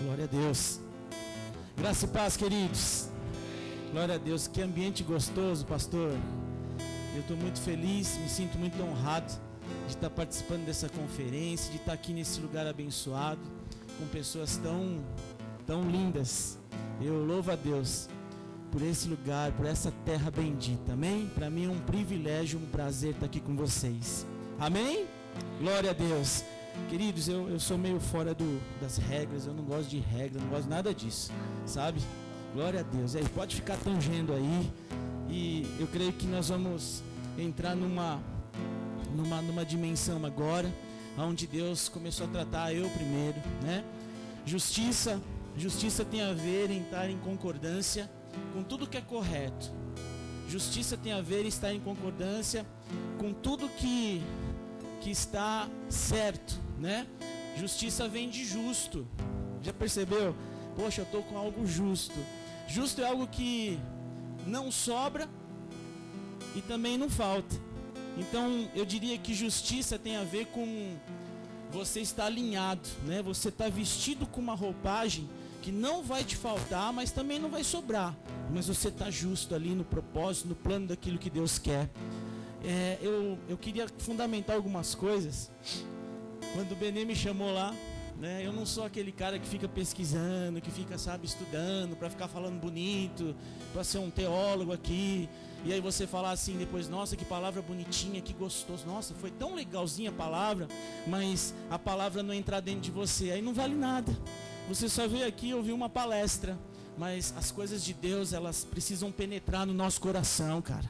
Glória a Deus. Graça e paz, queridos. Glória a Deus. Que ambiente gostoso, pastor. Eu estou muito feliz, me sinto muito honrado de estar participando dessa conferência, de estar aqui nesse lugar abençoado, com pessoas tão lindas. Eu louvo a Deus por esse lugar, por essa terra bendita, amém? Para mim é um privilégio, um prazer estar aqui com vocês, amém? Glória a Deus. Queridos, eu sou meio fora das regras, eu não gosto de regra, não gosto de nada disso, sabe? Glória a Deus. Aí pode ficar tangendo aí, e eu creio que nós vamos entrar numa dimensão agora, onde Deus começou a tratar eu primeiro, né? Justiça tem a ver em estar em concordância com tudo que é correto. Justiça tem a ver em estar em concordância com tudo que está certo, né? Justiça vem de justo. Já percebeu? Poxa, eu estou com algo justo. Justo é algo que não sobra e também não falta. Então eu diria que justiça tem a ver com você estar alinhado, né? Você está vestido com uma roupagem que não vai te faltar, mas também não vai sobrar. Mas você está justo ali no propósito, no plano daquilo que Deus quer. Eu queria fundamentar algumas coisas. Quando o Benê me chamou lá, né, eu não sou aquele cara que fica pesquisando, que fica, sabe, estudando para ficar falando bonito, para ser um teólogo aqui. E aí você falar assim depois, nossa, que palavra bonitinha, que gostoso. Nossa, foi tão legalzinha a palavra, mas a palavra não entrar dentro de você, aí não vale nada. Você só veio aqui ouvir uma palestra, mas as coisas de Deus, elas precisam penetrar no nosso coração, cara.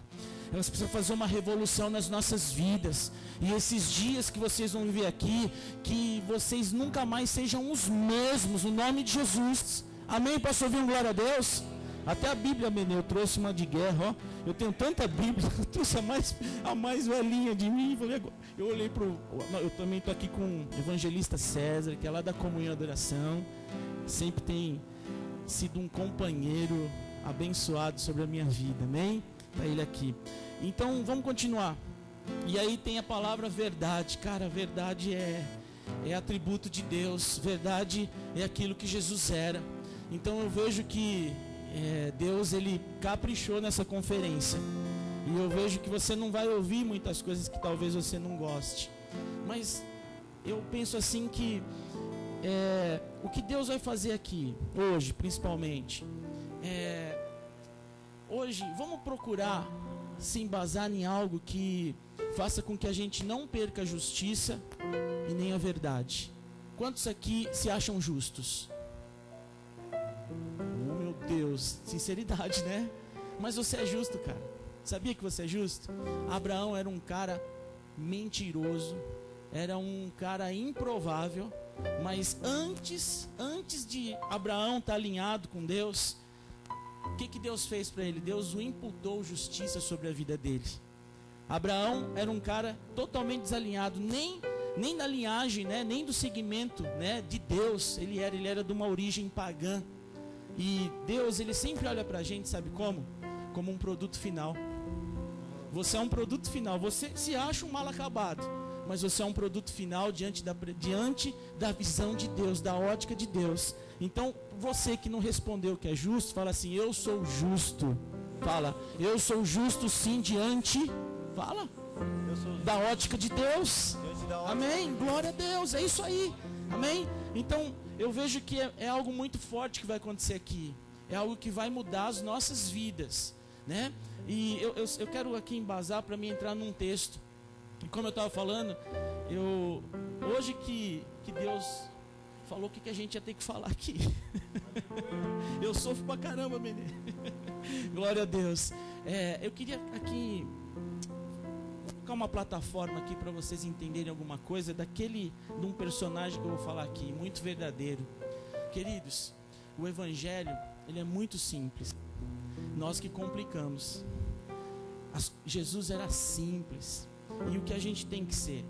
Elas precisam fazer uma revolução nas nossas vidas. E esses dias que vocês vão viver aqui, que vocês nunca mais sejam os mesmos, no nome de Jesus. Amém? Posso ouvir um glória a Deus? Até a Bíblia, Benê, eu trouxe uma de guerra, ó. Eu tenho tanta Bíblia, eu trouxe a mais velhinha de mim. Eu olhei eu também estou aqui com o evangelista César, que é lá da Comunhão e Adoração. Sempre tem sido um companheiro abençoado sobre a minha vida, amém? Para ele aqui. Então vamos continuar. E aí tem a palavra verdade. Cara, verdade é atributo de Deus. Verdade é aquilo que Jesus era. Então eu vejo que Deus, ele caprichou nessa conferência. E eu vejo que você não vai ouvir muitas coisas que talvez você não goste. Mas eu penso assim que o que Deus vai fazer aqui hoje, principalmente, hoje vamos procurar se embasar em algo que faça com que a gente não perca a justiça e nem a verdade. Quantos aqui se acham justos? Oh, meu Deus, sinceridade, né? Mas você é justo, cara. Sabia que você é justo? Abraão era um cara mentiroso, era um cara improvável, mas antes de Abraão estar alinhado com Deus, o que Deus fez para ele? Deus o imputou justiça sobre a vida dele. Abraão era um cara totalmente desalinhado, nem da linhagem, né, nem do segmento, né, de Deus. Ele era de uma origem pagã. E Deus, ele sempre olha para a gente, sabe como? Como um produto final. Você é um produto final. Você se acha um mal acabado, mas você é um produto final diante da visão de Deus, da ótica de Deus. Então, você que não respondeu que é justo, fala assim: eu sou justo. Fala: eu sou justo sim diante, fala, da ótica de Deus. Amém? Glória a Deus, é isso aí. Amém? Então, eu vejo que é algo muito forte que vai acontecer aqui. É algo que vai mudar as nossas vidas, né? E eu quero aqui embasar para mim entrar num texto. E como eu estava falando, hoje que Deus falou o que a gente ia ter que falar aqui. Eu sofro pra caramba, menino. Glória a Deus. Eu queria aqui colocar uma plataforma aqui para vocês entenderem alguma coisa de um personagem que eu vou falar aqui, muito verdadeiro. Queridos, o evangelho, ele é muito simples. Nós que complicamos. Jesus era simples. E o que a gente tem que ser?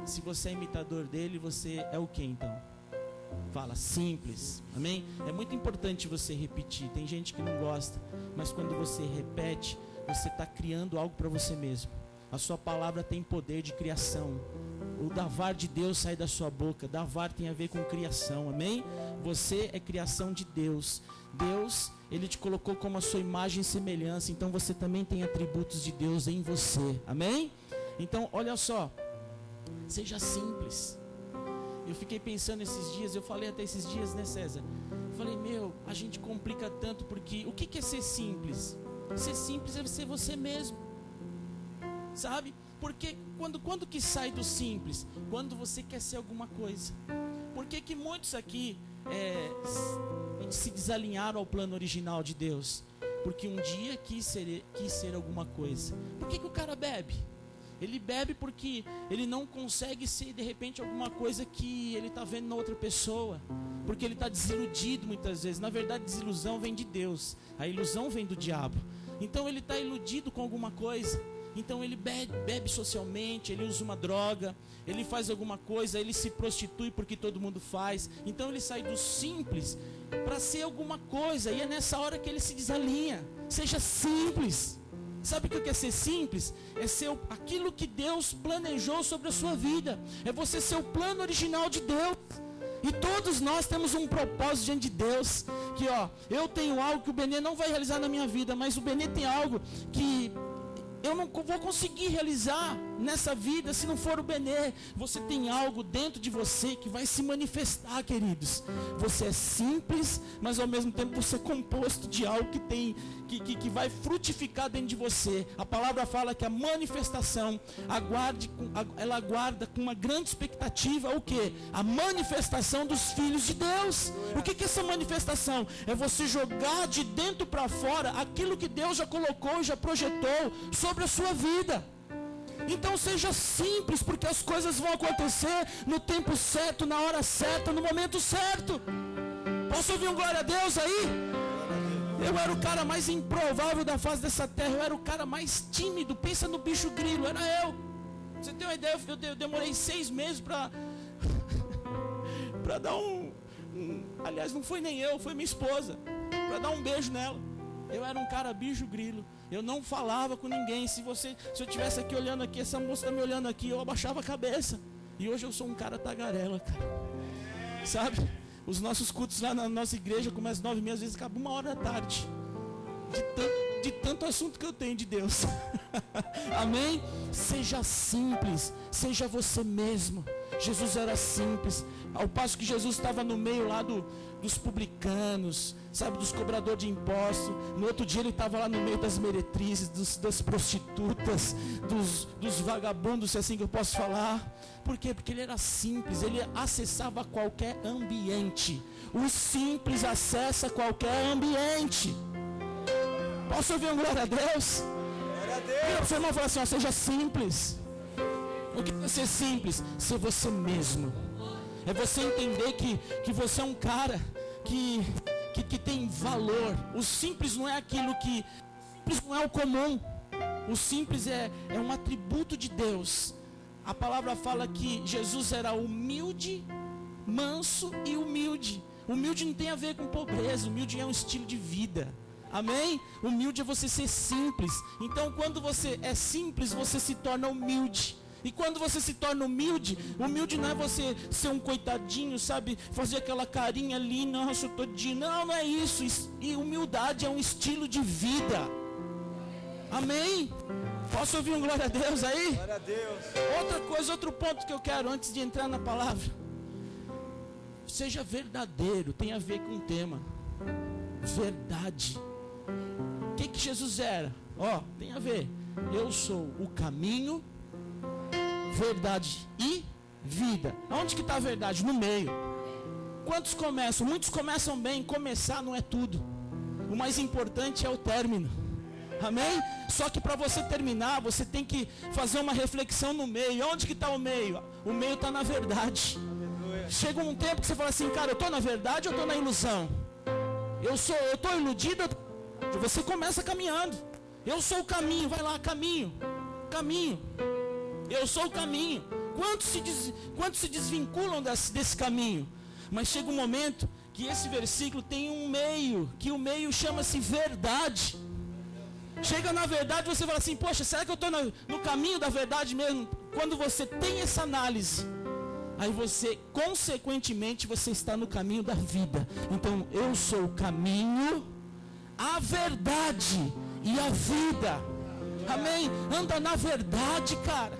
Se você é imitador dele, você é o que então? Fala: simples. Amém? É muito importante você repetir. Tem gente que não gosta, mas quando você repete, você está criando algo para você mesmo. A sua palavra tem poder de criação. o davar de Deus sai da sua boca. Davar tem a ver com criação, amém? Você é criação de Deus. Deus, Ele te colocou como a sua imagem e semelhança, então você também tem atributos de Deus em você, amém? Então, olha só, seja simples. Eu fiquei pensando esses dias, eu falei até esses dias, né, César? Eu falei, a gente complica tanto, porque o que é ser simples? Ser simples é ser você mesmo, sabe? Porque quando que sai do simples? Quando você quer ser alguma coisa. Por que muitos aqui se desalinharam ao plano original de Deus? Porque um dia quis ser alguma coisa. Por que o cara bebe? Ele bebe porque ele não consegue ser de repente alguma coisa que ele está vendo na outra pessoa. Porque ele está desiludido muitas vezes. Na verdade, desilusão vem de Deus. A ilusão vem do diabo. Então ele está iludido com alguma coisa. Então ele bebe socialmente, ele usa uma droga, ele faz alguma coisa, ele se prostitui porque todo mundo faz. Então ele sai do simples para ser alguma coisa. E é nessa hora que ele se desalinha. Seja simples. Sabe o que é ser simples? É ser aquilo que Deus planejou sobre a sua vida. É você ser o plano original de Deus. E todos nós temos um propósito diante de Deus. Que eu tenho algo que o Benê não vai realizar na minha vida, mas o Benê tem algo que eu não vou conseguir realizar nessa vida se não for o Benê. Você tem algo dentro de você que vai se manifestar, queridos. Você é simples, mas ao mesmo tempo você é composto de algo que vai frutificar dentro de você. A palavra fala que a manifestação ela aguarda com uma grande expectativa o quê? A manifestação dos filhos de Deus. O que é essa manifestação? É você jogar de dentro para fora aquilo que Deus já colocou, já projetou sobre a sua vida. Então seja simples, porque as coisas vão acontecer no tempo certo, na hora certa, no momento certo. Posso ouvir um glória a Deus aí? Eu era o cara mais improvável da face dessa terra. Eu era o cara mais tímido. Pensa no bicho grilo, era eu. Você tem uma ideia? Eu demorei 6 meses para dar aliás, não foi nem eu, foi minha esposa, para dar um beijo nela. Eu era um cara bicho grilo. Eu não falava com ninguém. Se eu estivesse aqui olhando aqui, essa moça está me olhando aqui, eu abaixava a cabeça. E hoje eu sou um cara tagarela, cara. Sabe? Os nossos cultos lá na nossa igreja começam 9h30, às vezes acaba 1h da tarde. De tanto assunto que eu tenho de Deus. Amém? Seja simples, seja você mesmo. Jesus era simples. Ao passo que Jesus estava no meio lá dos publicanos, sabe, dos cobradores de impostos. No outro dia ele estava lá no meio das meretrizes, das prostitutas, dos vagabundos, se é assim que eu posso falar. Por quê? Porque ele era simples, ele acessava qualquer ambiente. O simples acessa qualquer ambiente. Posso ouvir um glória a Deus? Glória a Deus. Meu irmão fala assim, seja simples. O que é ser simples? Ser você mesmo. É você entender que você é um cara que tem valor. O simples não é aquilo que... O simples não é o comum. O simples é um atributo de Deus. A palavra fala que Jesus era humilde, manso e humilde. Humilde não tem a ver com pobreza. Humilde é um estilo de vida. Amém? Humilde é você ser simples. Então quando você é simples, você se torna humilde. E quando você se torna humilde, humilde não é você ser um coitadinho, sabe? Fazer aquela carinha ali, nossa, eu tô de... Não é isso. E humildade é um estilo de vida. Amém? Posso ouvir um glória a Deus aí? Glória a Deus. Outra coisa, outro ponto que eu quero antes de entrar na palavra. Seja verdadeiro, tem a ver com o tema. Verdade. O que Jesus era? Tem a ver. Eu sou o caminho, verdade e vida. Aonde que está a verdade? No meio. Quantos começam? Muitos começam bem. Começar não é tudo. O mais importante é o término. Amém? Só que para você terminar, você tem que fazer uma reflexão no meio. Onde que está o meio? O meio está na verdade. Chega um tempo que você fala assim, cara, eu estou na verdade ou estou na ilusão? Eu estou iludido. Você começa caminhando. Eu sou o caminho. Vai lá, caminho. Eu sou o caminho. Quantos se desvinculam desse caminho? Mas chega um momento que esse versículo tem um meio, que o meio chama-se verdade. Chega na verdade, você fala assim, poxa, será que eu estou no caminho da verdade mesmo? quando você tem essa análise, aí você, consequentemente, você está no caminho da vida. Então, eu sou o caminho, a verdade e a vida. Amém? Anda na verdade, cara.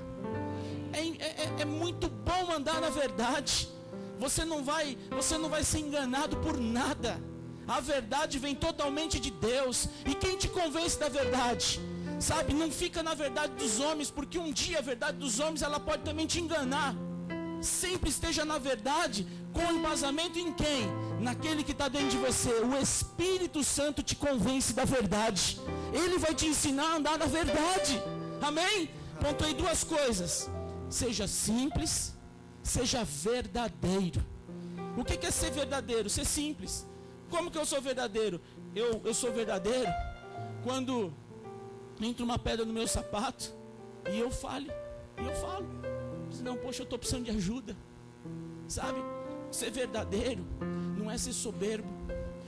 É muito bom andar na verdade. Você não vai ser enganado por nada. A verdade vem totalmente de Deus. E quem te convence da verdade? Sabe, não fica na verdade dos homens, porque um dia a verdade dos homens ela pode também te enganar. Sempre esteja na verdade, com embasamento em quem? Naquele que está dentro de você. O Espírito Santo te convence da verdade. Ele vai te ensinar a andar na verdade. Amém? Pontuei duas coisas. Seja simples, seja verdadeiro. O que é ser verdadeiro? Ser simples. Como que eu sou verdadeiro? Eu sou verdadeiro quando entra uma pedra no meu sapato e eu falo. Não, poxa, eu estou precisando de ajuda. Sabe? Ser verdadeiro não é ser soberbo.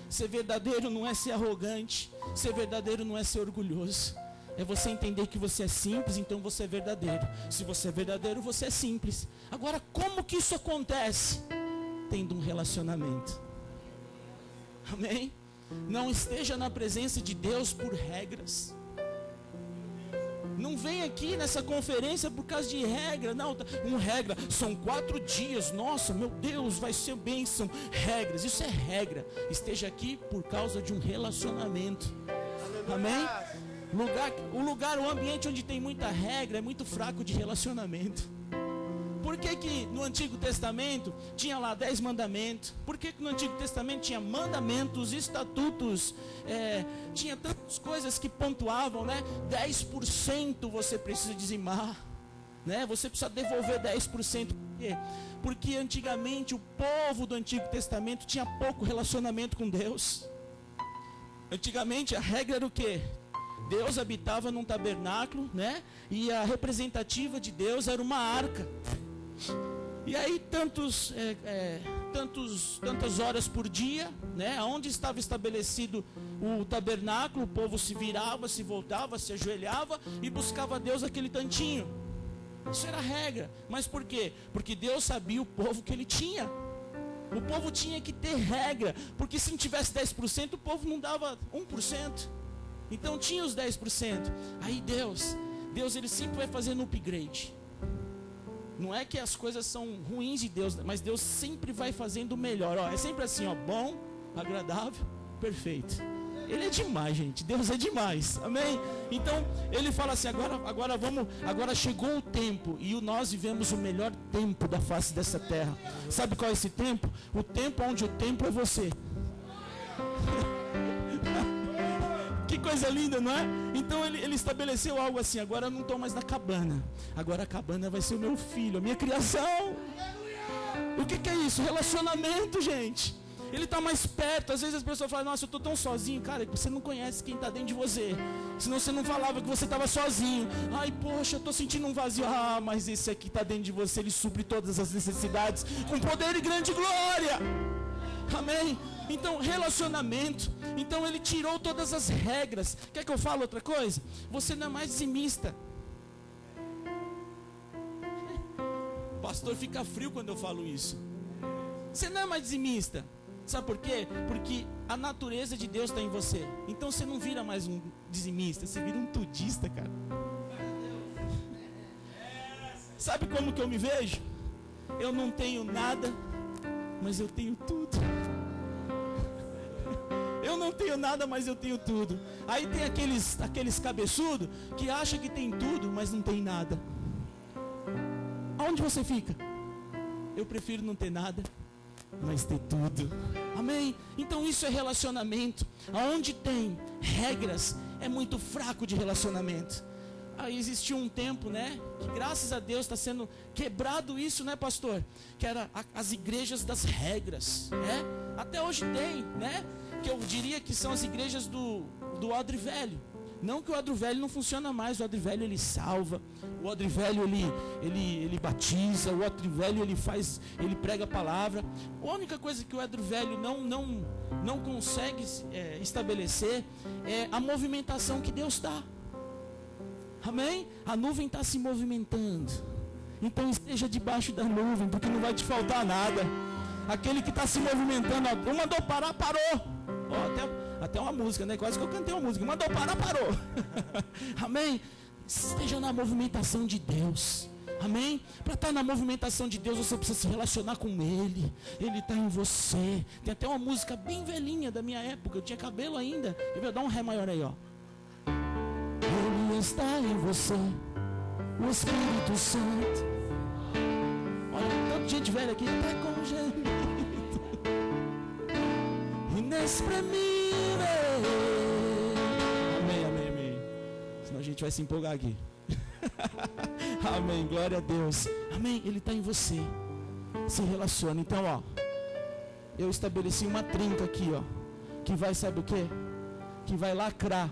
Ser verdadeiro não é ser arrogante. Ser verdadeiro não é ser orgulhoso. É você entender que você é simples, então você é verdadeiro. Se você é verdadeiro, você é simples. Agora, como que isso acontece? Tendo um relacionamento. Amém? Não esteja na presença de Deus por regras. Não vem aqui nessa conferência por causa de regra. Não, regra, são 4 dias. Nossa, meu Deus, vai ser bênção. Regras, isso é regra. Esteja aqui por causa de um relacionamento. Amém? O ambiente onde tem muita regra é muito fraco de relacionamento. Por que no Antigo Testamento tinha lá 10 mandamentos? Por que no Antigo Testamento tinha mandamentos, estatutos, tinha tantas coisas que pontuavam, né? 10% você precisa dizimar, né? Você precisa devolver 10%. Por quê? Porque antigamente o povo do Antigo Testamento tinha pouco relacionamento com Deus. Antigamente a regra era o quê? Deus habitava num tabernáculo, né? E a representativa de Deus era uma arca. E aí tantas horas por dia, né? Onde estava estabelecido o tabernáculo, o povo se virava, se voltava, se ajoelhava e buscava a Deus aquele tantinho. Isso era a regra. Mas por quê? Porque Deus sabia o povo que ele tinha. O povo tinha que ter regra, porque se não tivesse 10%, o povo não dava 1%. Então tinha os 10%. Aí Deus ele sempre vai fazendo um upgrade. Não é que as coisas são ruins de Deus, mas Deus sempre vai fazendo o melhor. É sempre assim, bom, agradável, perfeito. Ele é demais, gente. Deus é demais. Amém? Então, ele fala assim, agora chegou o tempo, e nós vivemos o melhor tempo da face dessa terra. Sabe qual é esse tempo? O tempo onde o tempo é você. Que coisa linda, não é? Então ele estabeleceu algo assim, agora eu não estou mais na cabana. Agora a cabana vai ser o meu filho, a minha criação. O que é isso? Relacionamento, gente. Ele está mais perto. Às vezes as pessoas falam, nossa, eu estou tão sozinho. Cara, você não conhece quem está dentro de você. Senão você não falava que você estava sozinho. Ai, poxa, eu estou sentindo um vazio. Ah, mas esse aqui está dentro de você. Ele supre todas as necessidades com poder e grande glória. Amém? Então, relacionamento. Então ele tirou todas as regras. Quer que eu fale outra coisa? Você não é mais dizimista. O pastor fica frio quando eu falo isso. Você não é mais dizimista. Sabe por quê? Porque a natureza de Deus está em você. Então você não vira mais um dizimista, você vira um tudista, cara. Sabe como que eu me vejo? Eu não tenho nada, mas eu tenho tudo. Eu não tenho nada, mas eu tenho tudo. Aí tem aqueles cabeçudos que acham que tem tudo, mas não tem nada. Aonde você fica? Eu prefiro não ter nada, mas ter tudo. Amém? Então isso é relacionamento. Aonde tem regras, é muito fraco de relacionamento. Aí existiu um tempo, né, que graças a Deus está sendo quebrado isso, né, pastor? Que era as igrejas das regras, né? Até hoje tem, né? Que eu diria que são as igrejas do odre velho. Não que o odre velho não funciona mais. O odre velho ele salva. O odre velho ele batiza. O odre velho ele prega a palavra. A única coisa que o odre velho não consegue estabelecer é a movimentação que Deus dá. Amém? A nuvem está se movimentando. Então esteja debaixo da nuvem, porque não vai te faltar nada. Aquele que está se movimentando, ó, mandou parar, parou. Ó, até uma música, né? Quase que eu cantei uma música. Mandou parar, parou. Amém? Esteja na movimentação de Deus. Amém? Para estar na movimentação de Deus, você precisa se relacionar com Ele. Ele está em você. Tem até uma música bem velhinha da minha época. Eu tinha cabelo ainda. Eu vou dar um ré maior aí, ó. Ele está em você, o Espírito Santo. Olha, tanta gente velha aqui, até com gemido inexprimível. Amém, amém, amém. Senão a gente vai se empolgar aqui. Amém, glória a Deus. Amém, Ele está em você. Se relaciona. Então, ó, eu estabeleci uma trinca aqui, ó, que vai, sabe o quê? Que vai lacrar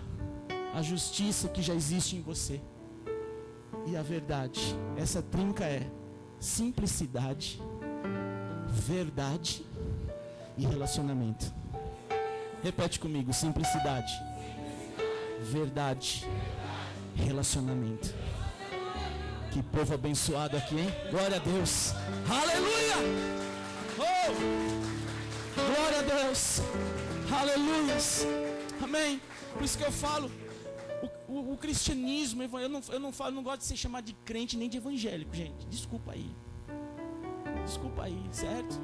a justiça que já existe em você. E a verdade. Essa trinca é simplicidade, verdade e relacionamento. Repete comigo: simplicidade, verdade, relacionamento. Que povo abençoado aqui, hein? Glória a Deus. Aleluia! Oh! Glória a Deus. Aleluias. Amém. Por isso que eu falo, o cristianismo, eu não gosto de ser chamado de crente nem de evangélico, gente. Desculpa aí. Desculpa aí, certo?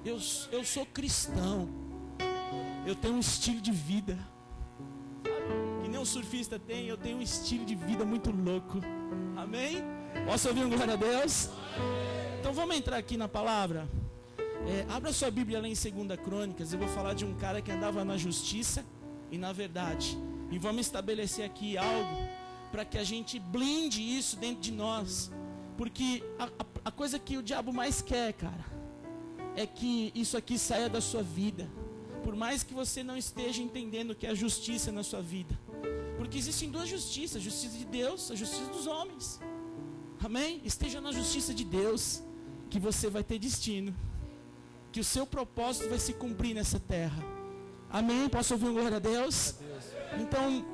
Eu sou cristão. Eu tenho um estilo de vida. Sabe? Que nem um surfista tem, eu tenho um estilo de vida muito louco. Amém? Posso ouvir um glória a Deus? Então vamos entrar aqui na palavra. Abra sua Bíblia lá em 2 Crônicas. Eu vou falar de um cara que andava na justiça e na verdade. E vamos estabelecer aqui algo para que a gente blinde isso dentro de nós. Porque a coisa que o diabo mais quer, cara, é que isso aqui saia da sua vida. Por mais que você não esteja entendendo o que é a justiça na sua vida. Porque existem duas justiças: a justiça de Deus, a justiça dos homens. Amém? Esteja na justiça de Deus, que você vai ter destino, que o seu propósito vai se cumprir nessa terra. Amém? Posso ouvir um glória a Deus? Então,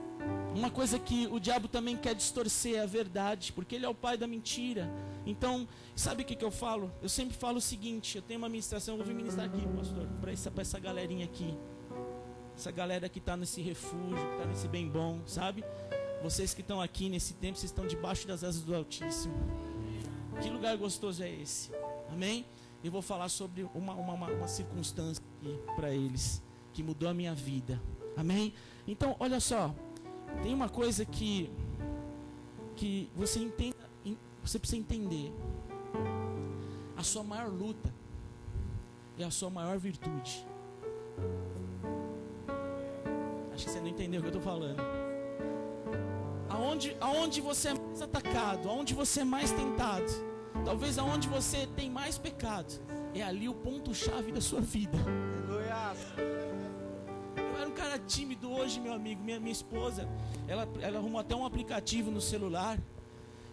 uma coisa que o diabo também quer distorcer é a verdade, porque ele é o pai da mentira. Então, sabe o que eu falo? Eu sempre falo o seguinte: eu tenho uma ministração, eu vou ministrar aqui, pastor, para essa galerinha aqui. Essa galera que está nesse refúgio, que está nesse bem bom, sabe? Vocês que estão aqui nesse tempo, vocês estão debaixo das asas do Altíssimo. Que lugar gostoso é esse? Amém? Eu vou falar sobre uma circunstância aqui para eles, que mudou a minha vida. Amém? Então, olha só. Tem uma coisa que você entenda, você precisa entender. A sua maior luta é a sua maior virtude. Acho que você não entendeu o que eu estou falando. Aonde você é mais atacado, aonde você é mais tentado, talvez aonde você tem mais pecado, é ali o ponto-chave da sua vida. Eu era um cara tímido. Hoje, meu amigo, minha esposa, ela arrumou até um aplicativo no celular,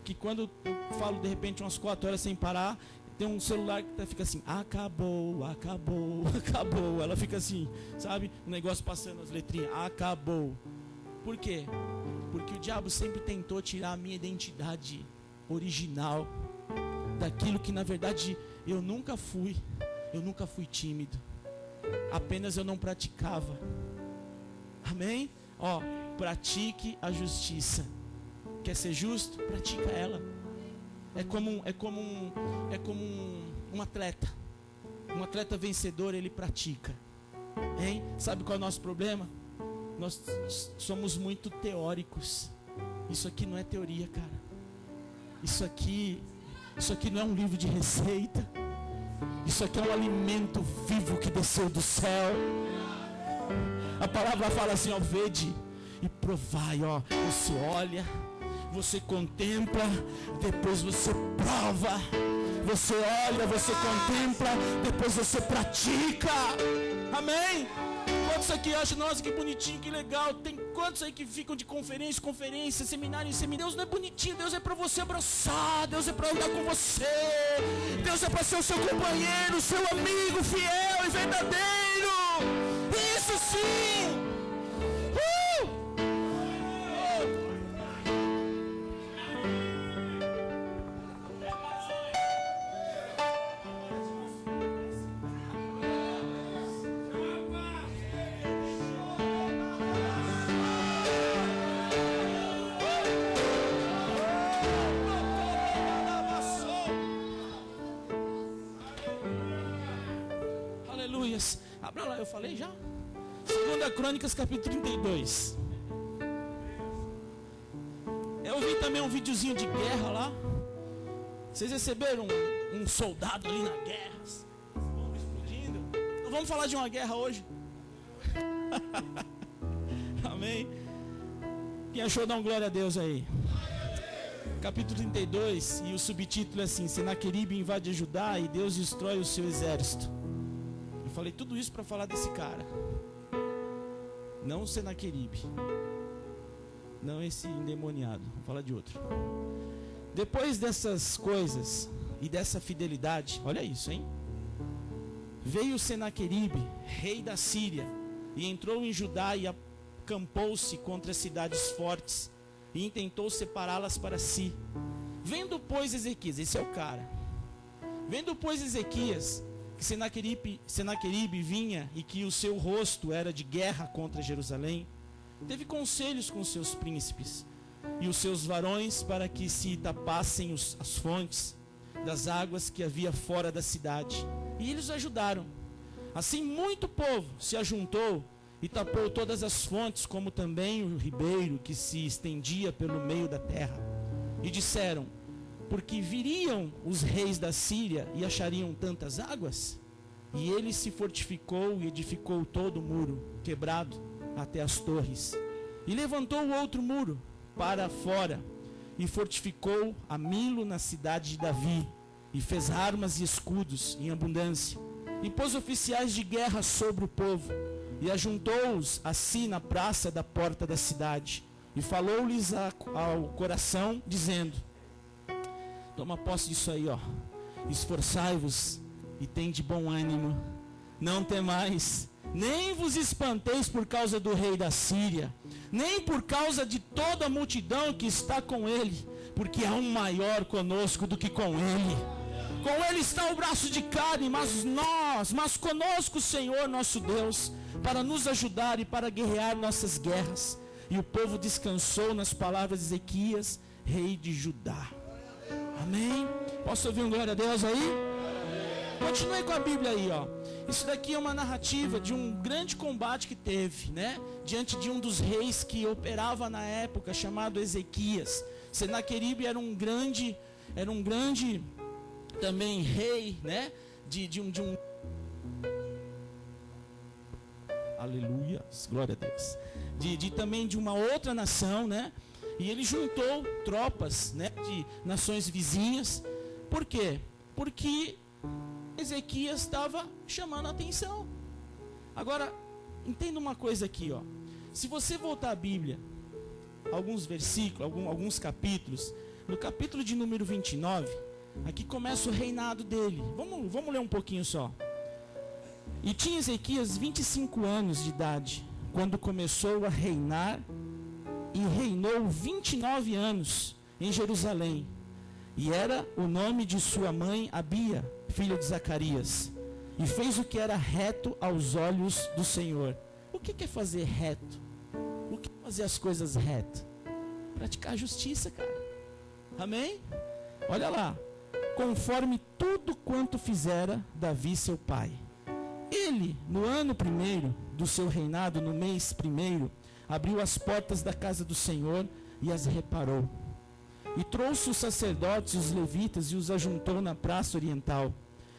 que quando eu falo de repente umas 4 horas sem parar, tem um celular que fica assim: acabou, acabou, acabou. Ela fica assim, sabe? O negócio passando as letrinhas: acabou. Por quê? Porque o diabo sempre tentou tirar a minha identidade original, daquilo que na verdade eu nunca fui. Eu nunca fui tímido, apenas eu não praticava. Amém? Ó, pratique a justiça. Quer ser justo? Pratica ela. É como um atleta. Um atleta vencedor, ele pratica. Hein? Sabe qual é o nosso problema? Nós somos muito teóricos. Isso aqui não é teoria, cara. Isso aqui não é um livro de receita. Isso aqui é um alimento vivo que desceu do céu. A palavra fala assim: ó, vede e provai, ó. Você olha, você contempla, depois você prova. Você olha, você contempla, depois você pratica. Amém? Quantos aqui acham, nossa, que bonitinho, que legal? Tem quantos aí que ficam de conferência em conferência, seminário em seminário? Deus não é bonitinho, Deus é para você abraçar, Deus é para andar com você, Deus é para ser o seu companheiro, seu amigo fiel e verdadeiro. Isso sim! falar, eu falei já? 2 Crônicas capítulo 32. Eu vi também um videozinho de guerra lá. Vocês receberam um soldado ali na guerra, bomba explodindo. Não vamos falar de uma guerra hoje. Amém. Quem achou, dá um glória a Deus aí. Capítulo 32, e o subtítulo é assim: Senaqueribe invade Judá e Deus destrói o seu exército. Eu falei tudo isso para falar desse cara, não o Senaqueribe, não esse endemoniado, vou falar de outro. Depois dessas coisas e dessa fidelidade, olha isso, hein? Veio Senaqueribe, rei da Síria, e entrou em Judá e acampou-se contra as cidades fortes e intentou separá-las para si. Vendo, pois, Ezequias, esse é o cara. Vendo, pois, Ezequias, que Senaqueribe vinha e que o seu rosto era de guerra contra Jerusalém, teve conselhos com seus príncipes e os seus varões para que se tapassem as fontes das águas que havia fora da cidade. E eles ajudaram. Assim muito povo se ajuntou e tapou todas as fontes, como também o ribeiro que se estendia pelo meio da terra. E disseram: porque viriam os reis da Síria e achariam tantas águas? E ele se fortificou e edificou todo o muro, quebrado até as torres. E levantou o outro muro para fora, e fortificou a Milo na cidade de Davi, e fez armas e escudos em abundância, e pôs oficiais de guerra sobre o povo, e ajuntou-os a si na praça da porta da cidade, e falou-lhes ao coração, dizendo: toma posse disso aí, ó. Esforçai-vos e tende bom ânimo, não temais, nem vos espanteis por causa do rei da Síria, nem por causa de toda a multidão que está com ele, porque há um maior conosco do que com ele. Com ele está o braço de carne, mas conosco o Senhor nosso Deus, para nos ajudar e para guerrear nossas guerras. E o povo descansou nas palavras de Ezequias, rei de Judá. Amém? Posso ouvir um glória a Deus aí? Continue com a Bíblia aí, ó. Isso daqui é uma narrativa de um grande combate que teve, né? Diante de um dos reis que operava na época, chamado Ezequias. Senaqueribe era um grande também rei, né? De um aleluia, glória a Deus. Também de uma outra nação, né? E ele juntou tropas, né, de nações vizinhas. Por quê? Porque Ezequias estava chamando a atenção. Agora, entenda uma coisa aqui, ó. Se você voltar à Bíblia, alguns versículos, alguns capítulos, no capítulo de número 29, aqui começa o reinado dele. Vamos ler um pouquinho só. E tinha Ezequias 25 anos de idade, quando começou a reinar, e reinou 29 anos em Jerusalém. E era o nome de sua mãe Abia, filha de Zacarias. E fez o que era reto aos olhos do Senhor. O que é fazer reto? O que é fazer as coisas reto? Praticar a justiça, cara. Amém? Olha lá. Conforme tudo quanto fizera Davi seu pai. Ele, no ano primeiro do seu reinado, no mês primeiro, abriu as portas da casa do Senhor e as reparou. E trouxe os sacerdotes e os levitas e os ajuntou na praça oriental.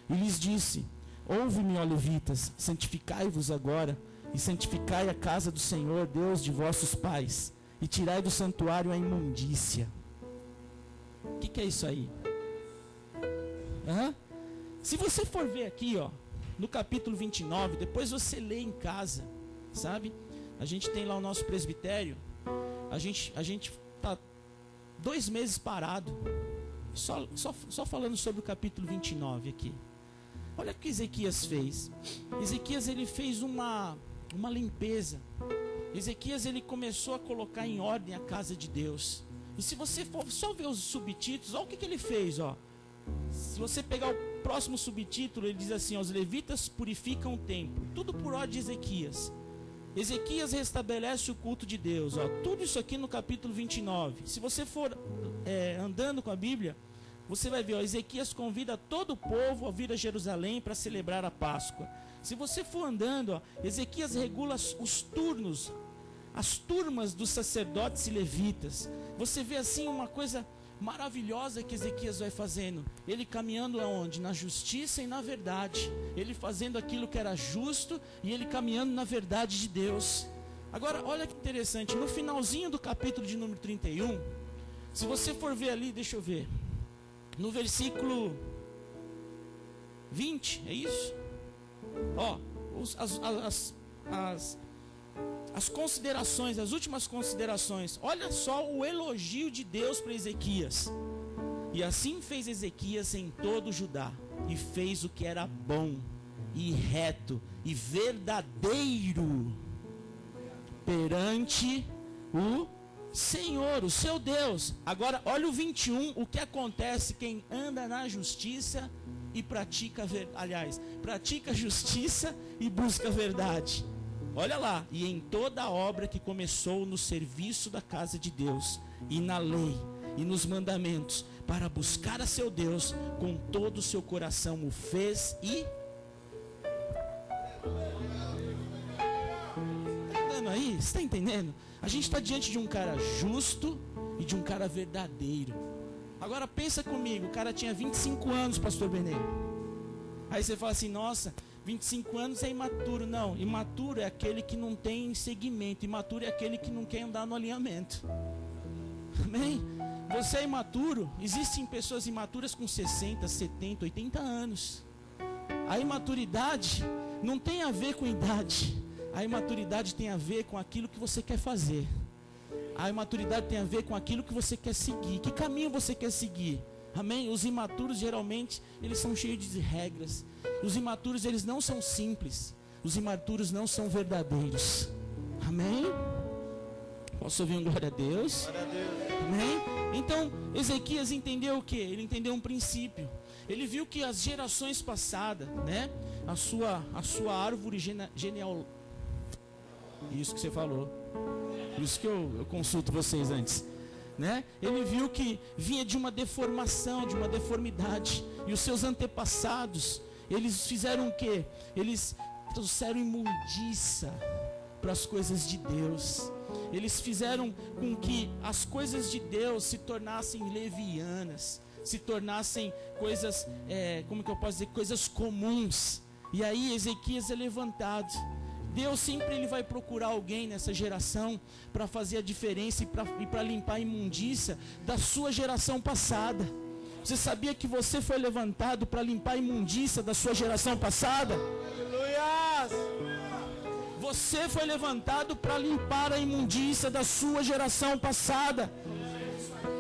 E lhes disse: ouve-me, ó levitas, santificai-vos agora, e santificai a casa do Senhor, Deus de vossos pais, e tirai do santuário a imundícia. O que é isso aí? Se você for ver aqui, ó, no capítulo 29, depois você lê em casa, sabe? A gente tem lá o nosso presbitério, a gente está 2 meses parado, só falando sobre o capítulo 29 aqui. Olha o que Ezequias fez. Ezequias, ele fez uma limpeza. Ezequias, ele começou a colocar em ordem a casa de Deus. E se você for só ver os subtítulos, olha o que ele fez, ó. Se você pegar o próximo subtítulo, ele diz assim: os levitas purificam o templo. Tudo por ordem de Ezequias. Ezequias restabelece o culto de Deus, ó. Tudo isso aqui no capítulo 29. Se você for andando com a Bíblia, você vai ver, ó, Ezequias convida todo o povo a vir a Jerusalém para celebrar a Páscoa. Se você for andando, ó, Ezequias regula os turnos, as turmas dos sacerdotes e levitas. Você vê assim uma coisa maravilhosa que Ezequias vai fazendo. Ele caminhando aonde? Na justiça e na verdade. Ele fazendo aquilo que era justo e ele caminhando na verdade de Deus. Agora, olha que interessante. No finalzinho do capítulo de número 31, se você for ver ali, deixa eu ver. No versículo 20, é isso? Ó, as considerações, as últimas considerações. Olha só o elogio de Deus para Ezequias. E assim fez Ezequias em todo o Judá, e fez o que era bom, e reto, e verdadeiro perante o Senhor, o seu Deus. Agora, olha o 21, o que acontece quem anda na justiça e pratica justiça e busca a verdade. Olha lá, e em toda a obra que começou no serviço da casa de Deus, e na lei, e nos mandamentos, para buscar a seu Deus, com todo o seu coração o fez e... Está andando aí? Você está entendendo? A gente está diante de um cara justo e de um cara verdadeiro. Agora pensa comigo, o cara tinha 25 anos, pastor Benê. Aí você fala assim, nossa, 25 anos é imaturo. Não, imaturo é aquele que não tem segmento. Imaturo é aquele que não quer andar no alinhamento. Amém? Você é imaturo. Existem pessoas imaturas com 60, 70, 80 anos. A imaturidade não tem a ver com idade. A imaturidade tem a ver com aquilo que você quer fazer. A imaturidade tem a ver com aquilo que você quer seguir. Que caminho você quer seguir? Amém? Os imaturos geralmente, eles são cheios de regras. Os imaturos, eles não são simples. Os imaturos não são verdadeiros. Amém? Posso ouvir um glória a Deus? Glória a Deus. Amém? Então, Ezequias entendeu o que? Ele entendeu um princípio. Ele viu que as gerações passadas, né? A sua árvore genealógica. Isso que você falou. Isso que eu consulto vocês antes. Né? Ele viu que vinha de uma deformação, de uma deformidade. E os seus antepassados, eles fizeram o quê? Eles trouxeram imundiça para as coisas de Deus. Eles fizeram com que as coisas de Deus se tornassem levianas, se tornassem coisas, como que eu posso dizer, coisas comuns. E aí Ezequias é levantado. Deus sempre ele vai procurar alguém nessa geração para fazer a diferença e para limpar a imundícia da sua geração passada. Você sabia que você foi levantado para limpar a imundícia da sua geração passada? Aleluia! Você foi levantado para limpar a imundícia da sua geração passada.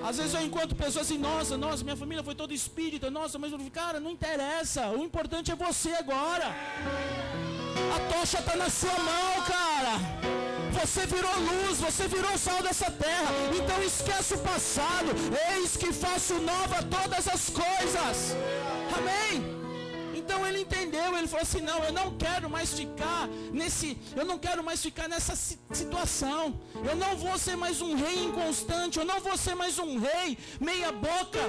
Às vezes eu encontro pessoas assim, nossa, minha família foi toda espírita, nossa, mas eu fico, cara, não interessa, o importante é você agora. A tocha está na sua mão, cara. Você virou luz, você virou sal dessa terra. Então esquece o passado. Eis que faço nova todas as coisas. Amém? Então ele entendeu, ele falou assim, não, eu não quero mais ficar nessa situação. Eu não vou ser mais um rei inconstante, eu não vou ser mais um rei meia boca.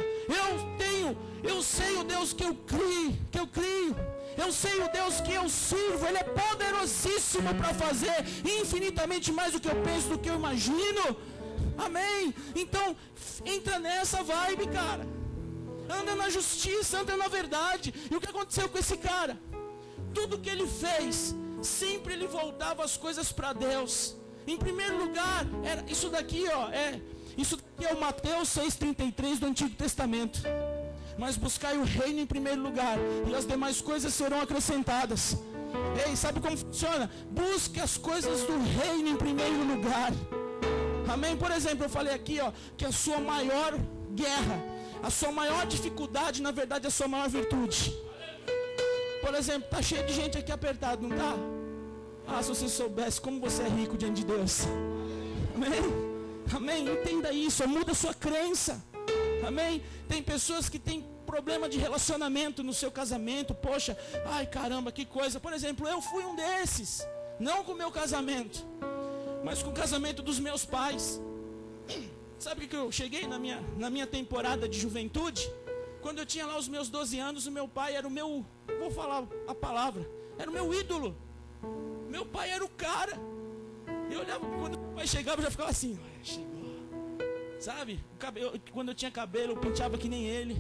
Eu sei o Deus que eu crio. Eu sei o Deus que eu sirvo, Ele é poderosíssimo para fazer infinitamente mais do que eu penso, do que eu imagino. Amém? Então, entra nessa vibe, cara. Anda na justiça, anda na verdade. E o que aconteceu com esse cara? Tudo que ele fez, sempre ele voltava as coisas para Deus. Em primeiro lugar, era isso daqui, isso daqui é o Mateus 6,33 do Antigo Testamento. Mas buscai o reino em primeiro lugar, e as demais coisas serão acrescentadas. Ei, sabe como funciona? Busque as coisas do reino em primeiro lugar. Amém? Por exemplo, eu falei aqui, que a sua maior guerra, a sua maior dificuldade, na verdade, é a sua maior virtude. Por exemplo, tá cheio de gente aqui apertado, não tá? Ah, se você soubesse como você é rico diante de Deus. Amém? Amém? Entenda isso, muda a sua crença. Amém? Tem pessoas que têm problema de relacionamento no seu casamento. Poxa, ai caramba, que coisa. Por exemplo, eu fui um desses. Não com o meu casamento, mas com o casamento dos meus pais. Sabe que eu cheguei na minha temporada de juventude? Quando eu tinha lá os meus 12 anos, o meu pai era o meu, vou falar a palavra, Era o meu ídolo. Meu pai era o cara. Eu olhava, quando meu pai chegava, eu já ficava assim, chegou. Sabe? Quando eu tinha cabelo, eu penteava que nem ele.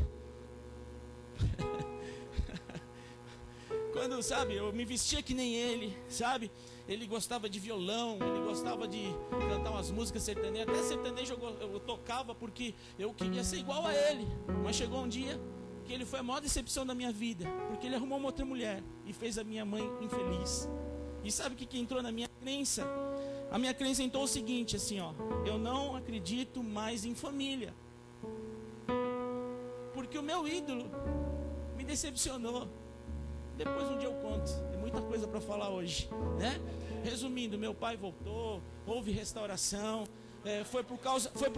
Quando, sabe, eu me vestia que nem ele, sabe? Ele gostava de violão, ele gostava de cantar umas músicas sertanejas. Até sertanejo eu tocava porque eu queria ser igual a ele. Mas chegou um dia que ele foi a maior decepção da minha vida, porque ele arrumou uma outra mulher e fez a minha mãe infeliz. E sabe o que entrou na minha crença? A minha crença entrou o seguinte, assim, ó: eu não acredito mais em família, porque o meu ídolo me decepcionou. Depois um dia eu conto, tem muita coisa para falar hoje, né? Resumindo, meu pai voltou, houve restauração, foi por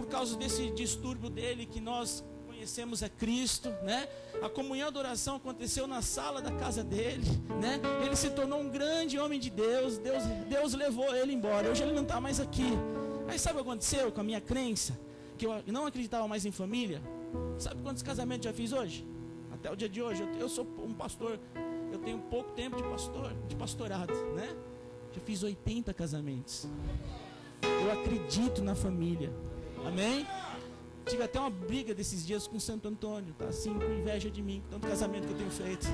causa desse distúrbio dele que nós conhecemos a Cristo, né? A comunhão da oração aconteceu na sala da casa dele, né? Ele se tornou um grande homem de Deus. Deus levou ele embora. Hoje ele não está mais aqui. Aí sabe o que aconteceu com a minha crença? Que eu não acreditava mais em família. Sabe quantos casamentos já fiz hoje? Até o dia de hoje. Eu sou um pastor. Eu tenho pouco tempo de pastorado, né? Já fiz 80 casamentos. Eu acredito na família. Amém? Tive até uma briga desses dias com Santo Antônio. Tá assim, com inveja de mim, tanto casamento que eu tenho feito.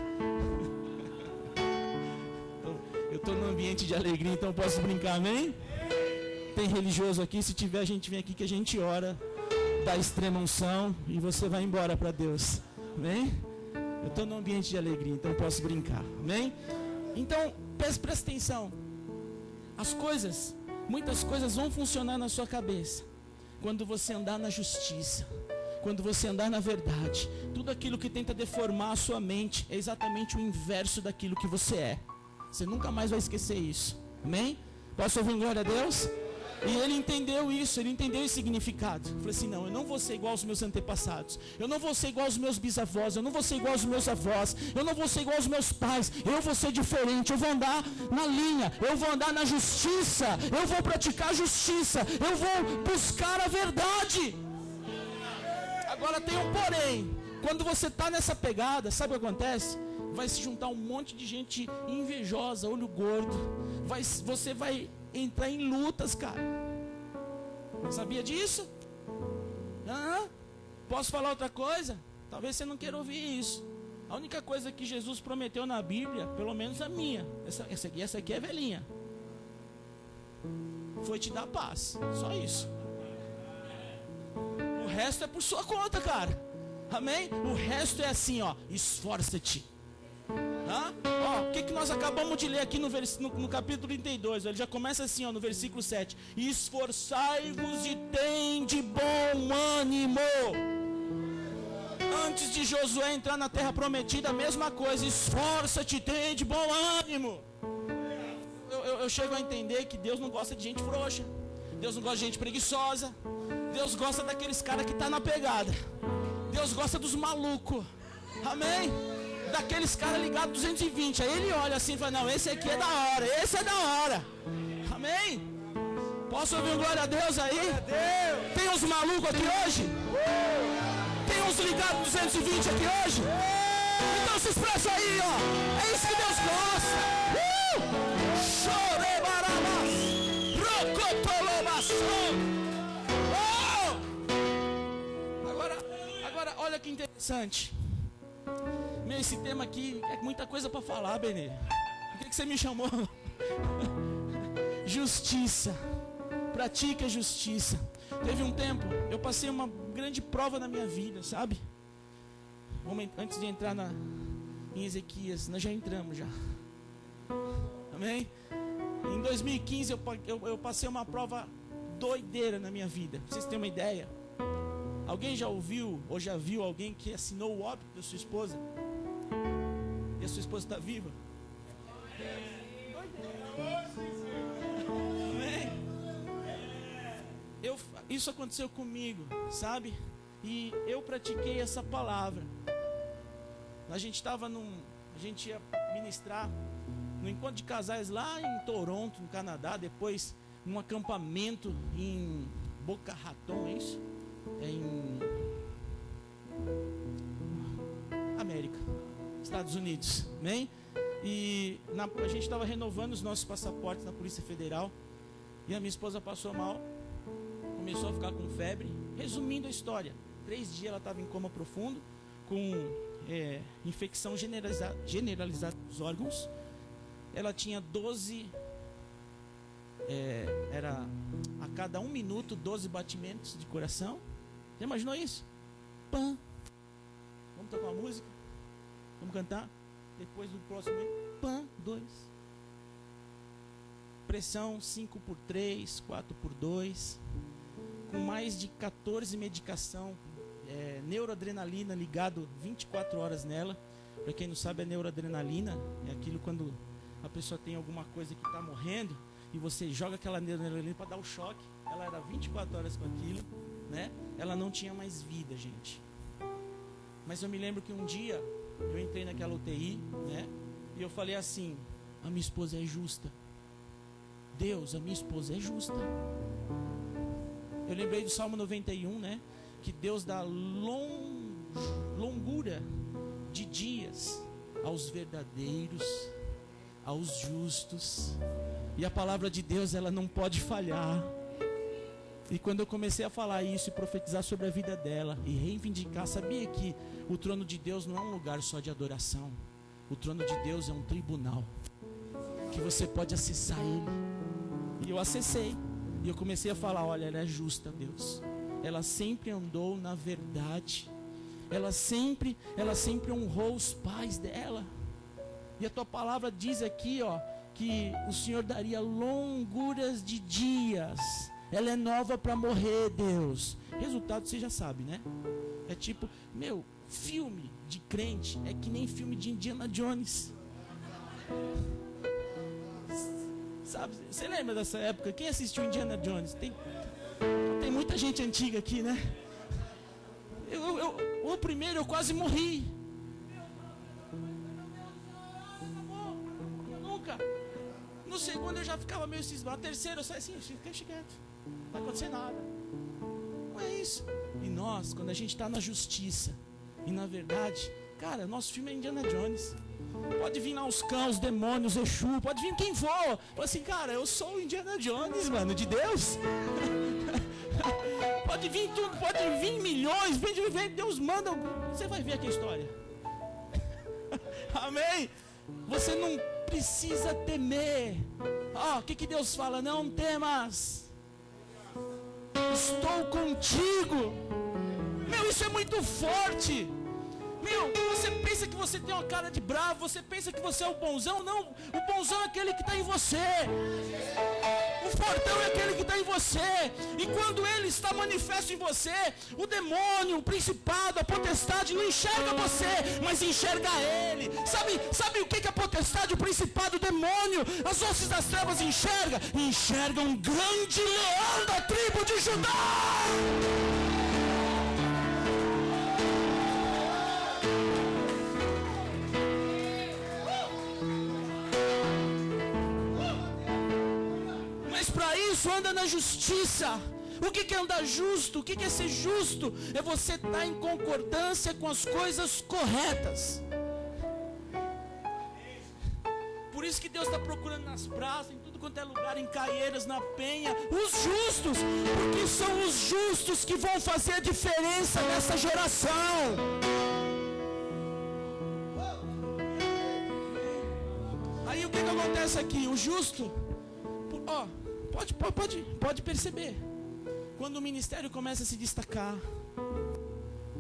Eu estou num ambiente de alegria, então eu posso brincar, amém? Tem religioso aqui, se tiver a gente vem aqui que a gente ora, dá extrema unção e você vai embora para Deus, amém? Eu estou num ambiente de alegria, então eu posso brincar, amém? Então, presta atenção. Muitas coisas vão funcionar na sua cabeça quando você andar na justiça, quando você andar na verdade. Tudo aquilo que tenta deformar a sua mente é exatamente o inverso daquilo que você é. Você nunca mais vai esquecer isso, amém? Posso ouvir glória a Deus? E ele entendeu isso, ele entendeu esse significado. Eu falei assim, não, eu não vou ser igual aos meus antepassados, eu não vou ser igual aos meus bisavós, eu não vou ser igual aos meus avós, eu não vou ser igual aos meus pais, eu vou ser diferente, eu vou andar na linha, eu vou andar na justiça, eu vou praticar a justiça, eu vou buscar a verdade. Agora tem um porém, quando você está nessa pegada, sabe o que acontece? Vai se juntar um monte de gente invejosa, olho gordo, você vai entrar em lutas, cara. Sabia disso? Posso falar outra coisa? Talvez você não queira ouvir isso. A única coisa que Jesus prometeu na Bíblia, pelo menos a minha, essa aqui é velhinha, foi te dar paz. Só isso. O resto é por sua conta, cara. Amém? O resto é assim, ó: esforça-te. O que nós acabamos de ler aqui no capítulo 32? Ele já começa assim, ó, no versículo 7: esforçai-vos e tende bom ânimo. Antes de Josué entrar na terra prometida, a mesma coisa: esforça-te, tende bom ânimo. Eu chego a entender que Deus não gosta de gente frouxa, Deus não gosta de gente preguiçosa, Deus gosta daqueles caras que tá na pegada, Deus gosta dos malucos, amém? Daqueles caras ligados 220. Aí ele olha assim e fala: não, esse aqui é da hora, esse é da hora, amém? Posso ouvir glória a Deus aí? Tem uns malucos aqui hoje? Tem uns ligados 220 aqui hoje? Então se expressa aí, ó. É isso que Deus gosta. Chorebarabas, rocotolobação. Agora, olha que interessante. Esse tema aqui é muita coisa para falar, Benê. Por que você me chamou? Justiça. Pratique a justiça. Teve um tempo, eu passei uma grande prova na minha vida, sabe? Antes de entrar em Ezequias, nós já entramos já. Amém? Em 2015 eu passei uma prova doideira na minha vida. Pra vocês terem uma ideia. Alguém já ouviu ou já viu alguém que assinou o óbito da sua esposa? E a sua esposa está viva? Amém? Isso aconteceu comigo, sabe? E eu pratiquei essa palavra. A gente ia ministrar no encontro de casais lá em Toronto, no Canadá. Depois num acampamento em Boca Raton, é isso? É em América, Estados Unidos, amém? E a gente estava renovando os nossos passaportes na Polícia Federal. E a minha esposa passou mal, começou a ficar com febre. Resumindo a história, 3 dias ela estava em coma profundo, com infecção generalizada dos órgãos. Ela tinha 12, era a cada 1 minuto 12 batimentos de coração. Já imaginou isso? Pã. Vamos tocar uma música? Vamos cantar? Depois do próximo, pã, 2. Pressão 5x3, 4x2. Com mais de 14 medicação, neuroadrenalina ligado 24 horas nela. Para quem não sabe, a neuroadrenalina é aquilo quando a pessoa tem alguma coisa que está morrendo e você joga aquela neuroadrenalina para dar o choque. Ela era 24 horas com aquilo, né? Ela não tinha mais vida, gente. Mas eu me lembro que um dia eu entrei naquela UTI, né? E eu falei assim: a minha esposa é justa. Deus, a minha esposa é justa. Eu lembrei do Salmo 91, né? Que Deus dá longura de dias aos verdadeiros, aos justos. E a palavra de Deus, ela não pode falhar. E quando eu comecei a falar isso e profetizar sobre a vida dela e reivindicar, sabia que o trono de Deus não é um lugar só de adoração. O trono de Deus é um tribunal que você pode acessar ele. E eu acessei. E eu comecei a falar: olha, ela é justa, Deus. Ela sempre andou na verdade. Ela sempre honrou os pais dela. E a tua palavra diz aqui, ó, que o Senhor daria longuras de dias. Ela é nova para morrer, Deus. Resultado você já sabe, né? É tipo, filme de crente é que nem filme de Indiana Jones. Sabe, você lembra dessa época? Quem assistiu Indiana Jones? Tem muita gente antiga aqui, né? O primeiro eu quase morri. Nunca. No segundo eu já ficava meio cismado. No terceiro eu saí assim, deixa quieto. Não vai acontecer nada. Não é isso. E nós, quando a gente está na justiça e na verdade, cara, nosso filme é Indiana Jones. Pode vir lá os cães, os demônios, o Exu, pode vir quem for. Fala assim, cara, eu sou o Indiana Jones, mano, de Deus. Pode vir tudo, pode vir milhões, vem, Deus manda. Você vai ver aqui a história. Amém? Você não precisa temer. O que Deus fala? Não temas. Estou contigo. Isso é muito forte. Você pensa que você tem uma cara de bravo, você pensa que você é o bonzão. Não, o bonzão é aquele que está em você. O fortão é aquele que está em você. E quando ele está manifesto em você, o demônio, o principado, a potestade não enxerga você, mas enxerga ele. Sabe o que a potestade, o principado, o demônio, as hostes das trevas enxerga? Enxerga um grande leão da tribo de Judá. Para isso, anda na justiça. O que é andar justo? O que é ser justo? É você estar em concordância com as coisas corretas. Por isso que Deus está procurando nas praças, em tudo quanto é lugar, em Caieiras, na Penha, os justos, porque são os justos que vão fazer a diferença nessa geração. Aí o que acontece aqui? O justo, pode perceber, quando o ministério começa a se destacar,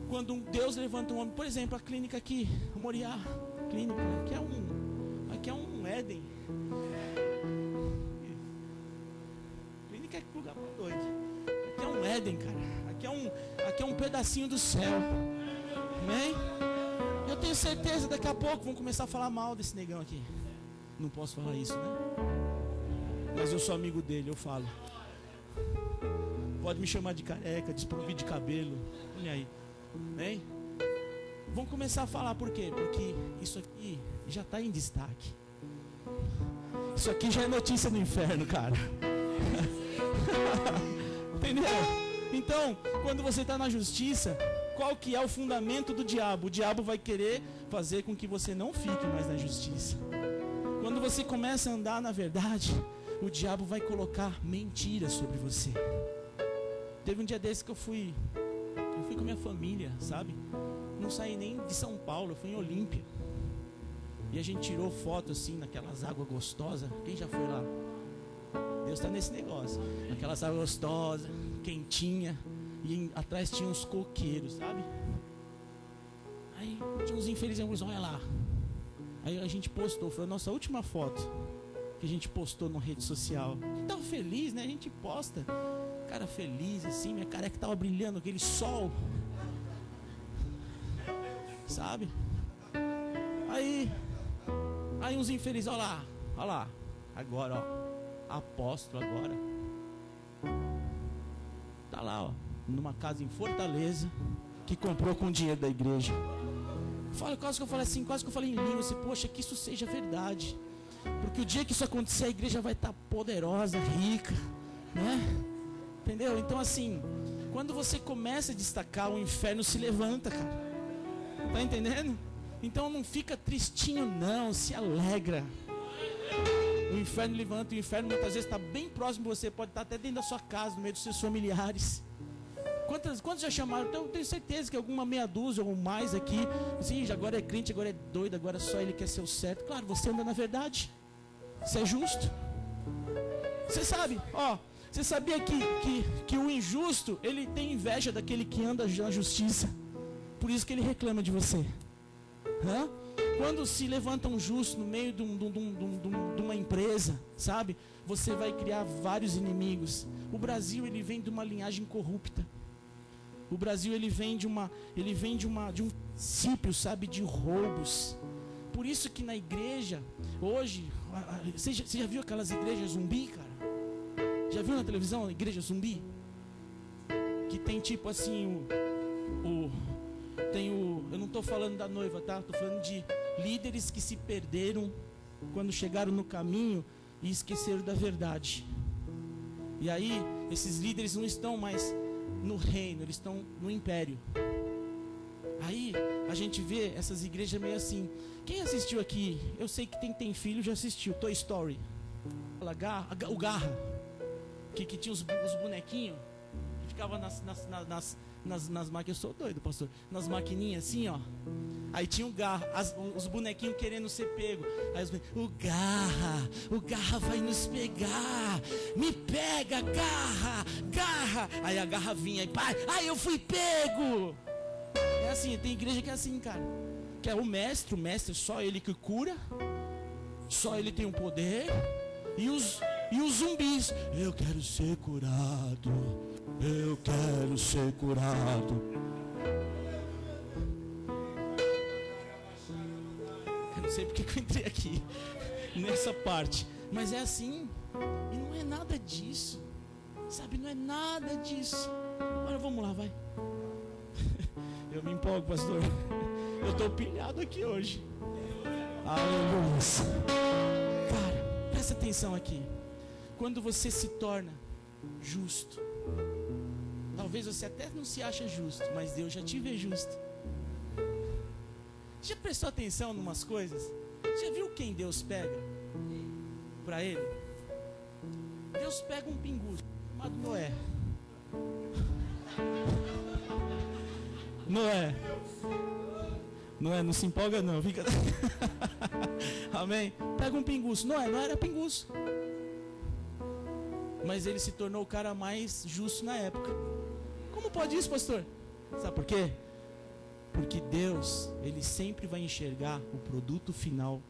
quando Deus levanta um homem, por exemplo, a clínica aqui, a Moriá Clínica, aqui é um Éden. Clínica é lugar para doido. Aqui é um Éden, cara. Aqui é um pedacinho do céu. Amém? Eu tenho certeza, daqui a pouco vão começar a falar mal desse negão aqui. Não posso falar isso, né? Mas eu sou amigo dele, eu falo. Pode me chamar de careca, desprovido de cabelo. Olha aí. Amém? Vão começar a falar por quê? Porque isso aqui já está em destaque. Isso aqui já é notícia no inferno, cara. Entendeu? Então, quando você está na justiça, qual que é o fundamento do diabo? O diabo vai querer fazer com que você não fique mais na justiça. Quando você começa a andar na verdade, o diabo vai colocar mentiras sobre você. Teve um dia desse que eu fui com minha família, sabe? Não saí nem de São Paulo, eu fui em Olímpia. E a gente tirou foto assim, naquelas águas gostosas. Quem já foi lá? Deus está nesse negócio. Aquelas águas gostosas, quentinha. E atrás tinha uns coqueiros, sabe? Aí tinha uns infelizes, olha lá. Aí a gente postou, foi a nossa última foto que a gente postou na rede social. A gente tava feliz, né? A gente posta. Cara feliz assim, minha careca tava brilhando, aquele sol. Sabe? Aí uns infelizes, olha lá. Agora, ó. Apóstolo agora. Tá lá, ó. Numa casa em Fortaleza, que comprou com o dinheiro da igreja. Quase que eu falei em língua, assim, poxa, que isso seja verdade. Porque o dia que isso acontecer, a igreja vai estar poderosa, rica, né? Entendeu? Então assim, quando você começa a destacar, o inferno se levanta, cara. Tá entendendo? Então não fica tristinho não, se alegra. O inferno levanta, o inferno muitas vezes está bem próximo de você, pode estar até dentro da sua casa, no meio dos seus familiares. Quantos já chamaram? Então, eu tenho certeza que alguma meia dúzia ou mais aqui, assim, agora é crente, agora é doido, agora só ele quer ser o certo. Claro, você anda na verdade. Você é justo. Você sabe, ó, você sabia que o injusto, ele tem inveja daquele que anda na justiça. Por isso que ele reclama de você. Hã? Quando se levanta um justo no meio de uma empresa, sabe? Você vai criar vários inimigos. O Brasil, ele vem de uma linhagem corrupta. O Brasil, ele vem de um princípio, sabe, de roubos. Por isso que na igreja, hoje, você já viu aquelas igrejas zumbi, cara? Já viu na televisão a igreja zumbi? Que tem tipo assim, eu não estou falando da noiva, tá? Estou falando de líderes que se perderam quando chegaram no caminho e esqueceram da verdade. E aí, esses líderes não estão mais no reino, eles estão no império. Aí, a gente vê essas igrejas meio assim. Quem assistiu aqui? Eu sei que tem filho, já assistiu Toy Story. O Garra, que tinha os bonequinhos, que ficava nas máquinas. Eu sou doido, pastor. Nas maquininhas assim, ó. Aí tinha o Garra, os bonequinhos querendo ser pego. Aí o Garra vai nos pegar. Me pega, Garra. Aí a Garra vinha e pai, eu fui pego. É assim, tem igreja que é assim, cara. Que é o mestre só ele que cura. Só ele tem o poder. E os zumbis, eu quero ser curado. Eu quero ser curado. Eu não sei porque que eu entrei aqui nessa parte, mas é assim. E não é nada disso, sabe? Não é nada disso. Agora vamos lá, vai. Eu me empolgo, pastor. Eu estou pilhado aqui hoje. Aleluia. Cara, presta atenção aqui. Quando você se torna justo, talvez você até não se acha justo, mas Deus já te vê justo. Já prestou atenção em umas coisas? Já viu quem Deus pega para ele? Deus pega um pinguço chamado Noé. Noé, não se empolga não, fica. Amém? Pega um pinguço. Noé não era pinguço, mas ele se tornou o cara mais justo na época. Como pode isso, pastor? Sabe por quê? Porque Deus, ele sempre vai enxergar o produto final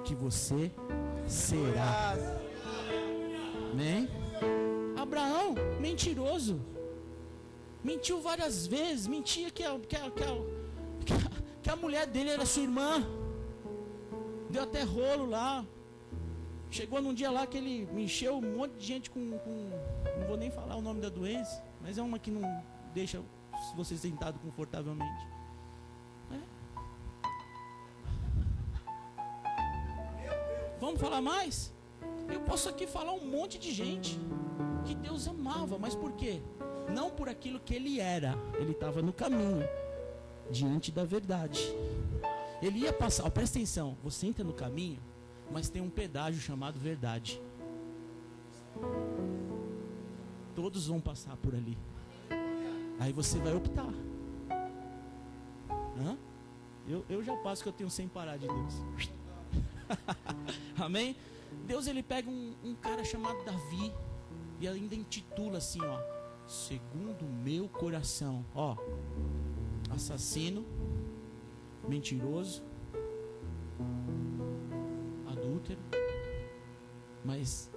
que você será. Amém? Abraão, mentiroso, mentiu várias vezes. Mentia que a mulher dele era sua irmã. Deu até rolo lá. Chegou num dia lá que ele encheu um monte de gente com não vou nem falar o nome da doença, mas é uma que não deixa você sentado confortavelmente. Vamos falar mais? Eu posso aqui falar um monte de gente que Deus amava, mas por quê? Não por aquilo que ele era. Ele estava no caminho, diante da verdade. Ele ia passar, presta atenção, você entra no caminho, mas tem um pedágio chamado verdade. Todos vão passar por ali. Aí você vai optar. Hã? Eu já passo que eu tenho sem parar de Deus. Amém? Deus, ele pega um cara chamado Davi e ainda intitula assim, ó, segundo o meu coração, ó, assassino, mentiroso, adúltero. Mas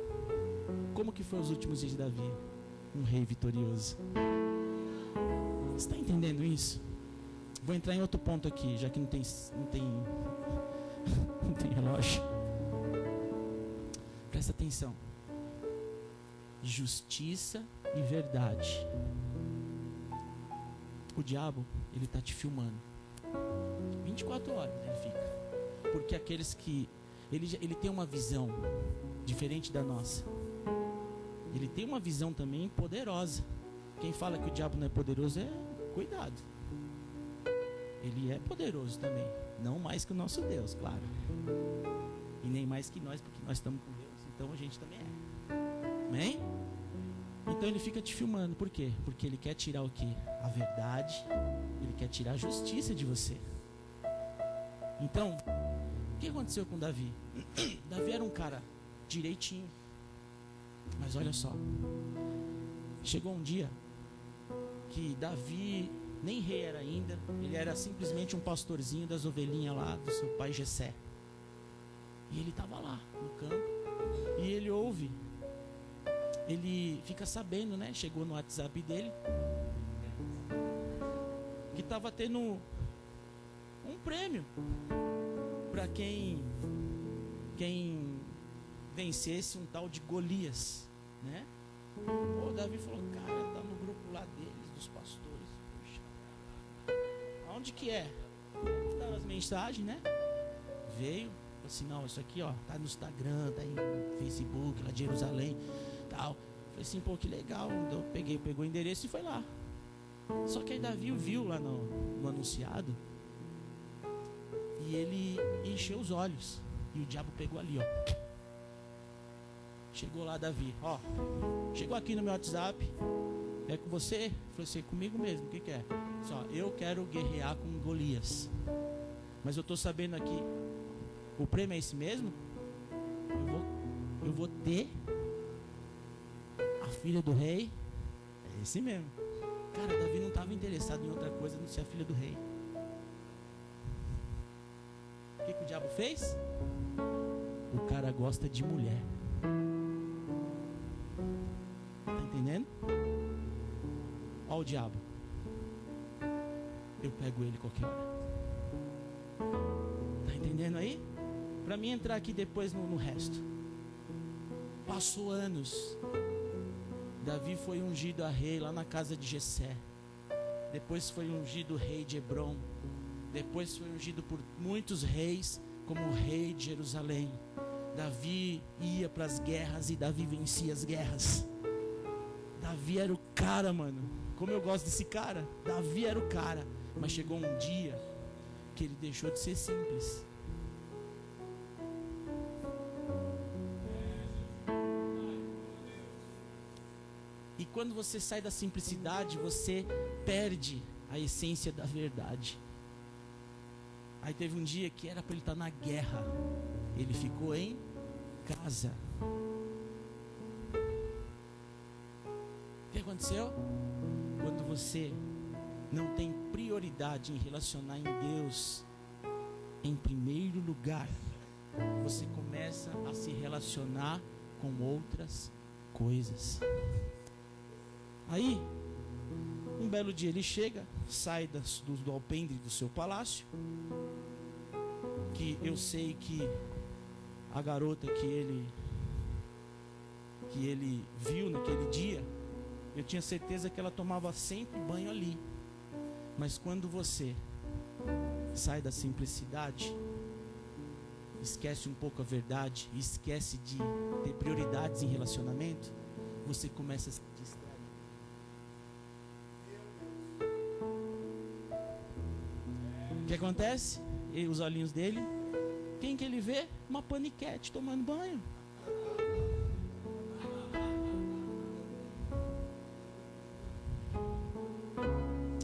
como que foi os últimos dias de Davi? Um rei vitorioso. Você está entendendo isso? Vou entrar em outro ponto aqui, já que não tem relógio. Presta atenção. Justiça e verdade. O diabo, ele está te filmando 24 horas ele fica. Porque aqueles que ele tem uma visão diferente da nossa. Ele tem uma visão também poderosa. Quem fala que o diabo não é poderoso, cuidado. Ele é poderoso também, não mais que o nosso Deus, claro. E nem mais que nós, porque nós estamos com Deus, então a gente também é. Amém? Então ele fica te filmando, por quê? Porque ele quer tirar o quê? A verdade, ele quer tirar a justiça de você. Então, o que aconteceu com Davi? Davi era um cara direitinho, mas olha só, chegou um dia que Davi nem rei era ainda, ele era simplesmente um pastorzinho das ovelhinhas lá do seu pai Jessé. E ele estava lá no campo e ele ouve, ele fica sabendo, né? Chegou no WhatsApp dele que estava tendo um prêmio para quem vencesse um tal de Golias, né? O Davi falou, cara, tá no grupo lá deles, dos pastores. Onde que é? Tá nas mensagens, né? Veio, falou assim, não, isso aqui, ó, tá no Instagram, tá em Facebook, lá de Jerusalém, tal. Falei assim, pô, que legal. Eu pegou o endereço e foi lá. Só que aí Davi viu lá no anunciado e ele encheu os olhos e o diabo pegou ali, ó. Chegou lá Davi, ó, chegou aqui no meu WhatsApp, é com você? Falei assim, comigo mesmo, o que é? Só, eu quero guerrear com Golias, mas eu tô sabendo aqui, o prêmio é esse mesmo? Eu vou ter a filha do rei, é esse mesmo. Cara, Davi não estava interessado em outra coisa a não ser a filha do rei. O que o diabo fez? O cara gosta de mulher. Tá entendendo? Ó o diabo. Eu pego ele qualquer hora. Tá entendendo aí? Para mim entrar aqui depois no resto. Passou anos. Davi foi ungido a rei lá na casa de Jessé. Depois foi ungido rei de Hebrom. Depois foi ungido por muitos reis como rei de Jerusalém. Davi ia para as guerras e Davi vencia as guerras. Davi era o cara, mano. Como eu gosto desse cara. Davi era o cara. Mas chegou um dia que ele deixou de ser simples. E quando você sai da simplicidade, você perde a essência da verdade. Aí teve um dia que era para ele estar na guerra. Ele ficou em casa. O que aconteceu? Quando você não tem prioridade em relacionar em Deus em primeiro lugar, você começa a se relacionar com outras coisas. Aí, um belo dia ele chega, sai do alpendre do seu palácio, que eu sei que a garota que ele viu naquele dia, eu tinha certeza que ela tomava sempre banho ali. Mas quando você sai da simplicidade, esquece um pouco a verdade, esquece de ter prioridades em relacionamento, você começa a se distrair. O que acontece? E os olhinhos dele Quem que ele vê? Uma paniquete tomando banho.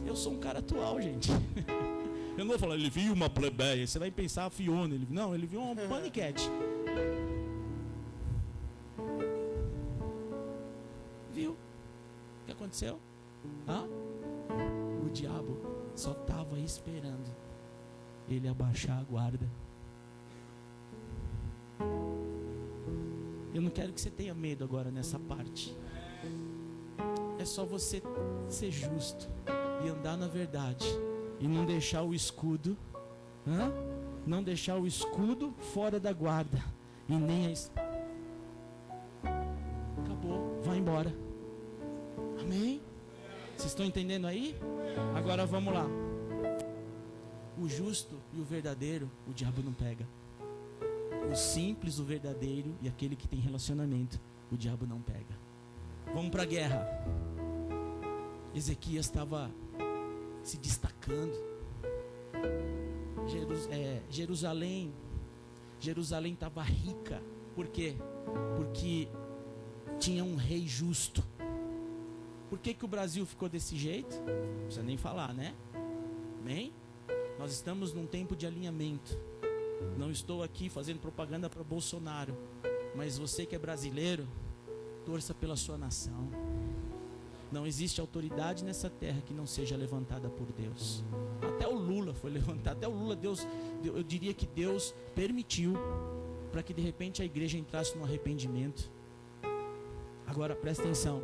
Eu sou um cara atual, gente. Eu não vou falar, ele viu uma plebeia. Você vai pensar a Fiona. Não, ele viu uma paniquete. Viu? O que aconteceu? O diabo só estava esperando ele abaixar a guarda. Eu não quero que você tenha medo agora nessa parte. É só você ser justo e andar na verdade e não deixar o escudo, não deixar o escudo fora da guarda e nem acabou, vai embora. Amém? Vocês estão entendendo aí? Agora vamos lá. O justo e o verdadeiro, o diabo não pega. O simples, o verdadeiro e aquele que tem relacionamento, o diabo não pega. Vamos para a guerra. Ezequias estava se destacando. Jerusalém estava rica. Por quê? Porque tinha um rei justo. Por que o Brasil ficou desse jeito? Não precisa nem falar, né? Amém? Nós estamos num tempo de alinhamento. Não estou aqui fazendo propaganda para Bolsonaro, mas você que é brasileiro, torça pela sua nação. Não existe autoridade nessa terra que não seja levantada por Deus. Até o Lula foi levantado. Até o Lula, eu diria que Deus permitiu para que de repente a igreja entrasse no arrependimento. Agora presta atenção.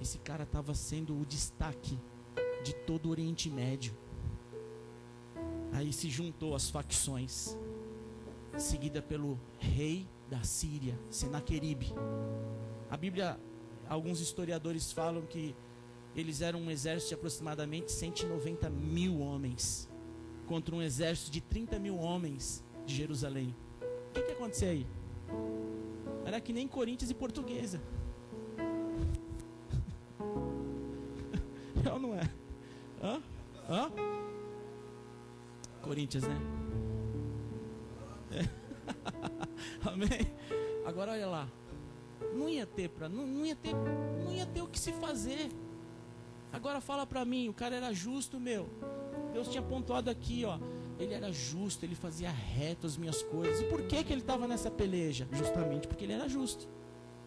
Esse cara estava sendo o destaque de todo o Oriente Médio. Aí se juntou as facções, seguida pelo rei da Síria, Senaqueribe. A Bíblia, alguns historiadores falam que eles eram um exército de aproximadamente 190 mil homens contra um exército de 30 mil homens de Jerusalém. O que aconteceu aí? Era que nem Corinthians e Portuguesa. É ou não é? Corinthians, né? Amém? Agora olha lá. Não ia ter o que se fazer. Agora fala pra mim, o cara era justo, meu. Deus tinha pontuado aqui, ó. Ele era justo, ele fazia reto as minhas coisas. E por que ele estava nessa peleja? Justamente porque ele era justo.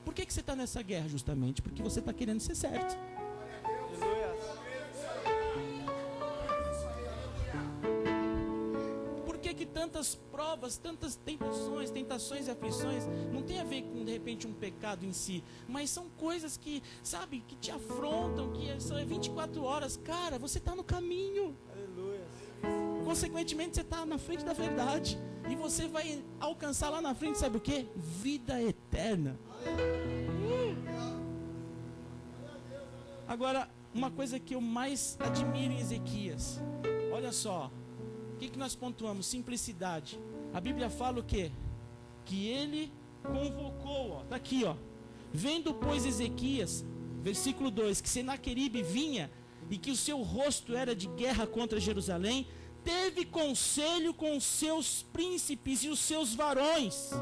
Por que você está nessa guerra? Justamente porque você está querendo ser certo. Tantas provas, tantas tentações e aflições, não tem a ver com de repente um pecado em si, mas são coisas que, sabe, que te afrontam, que são 24 horas, cara, você está no caminho. Aleluia. Consequentemente você está na frente da verdade, e você vai alcançar lá na frente, sabe o que? Vida eterna. Agora, uma coisa que eu mais admiro em Ezequias, olha só. O que nós pontuamos? Simplicidade. A Bíblia fala o quê? Que ele convocou, está aqui, vendo pois Ezequias, versículo 2, que Senaqueribe vinha e que o seu rosto era de guerra contra Jerusalém, teve conselho com os seus príncipes e os seus varões.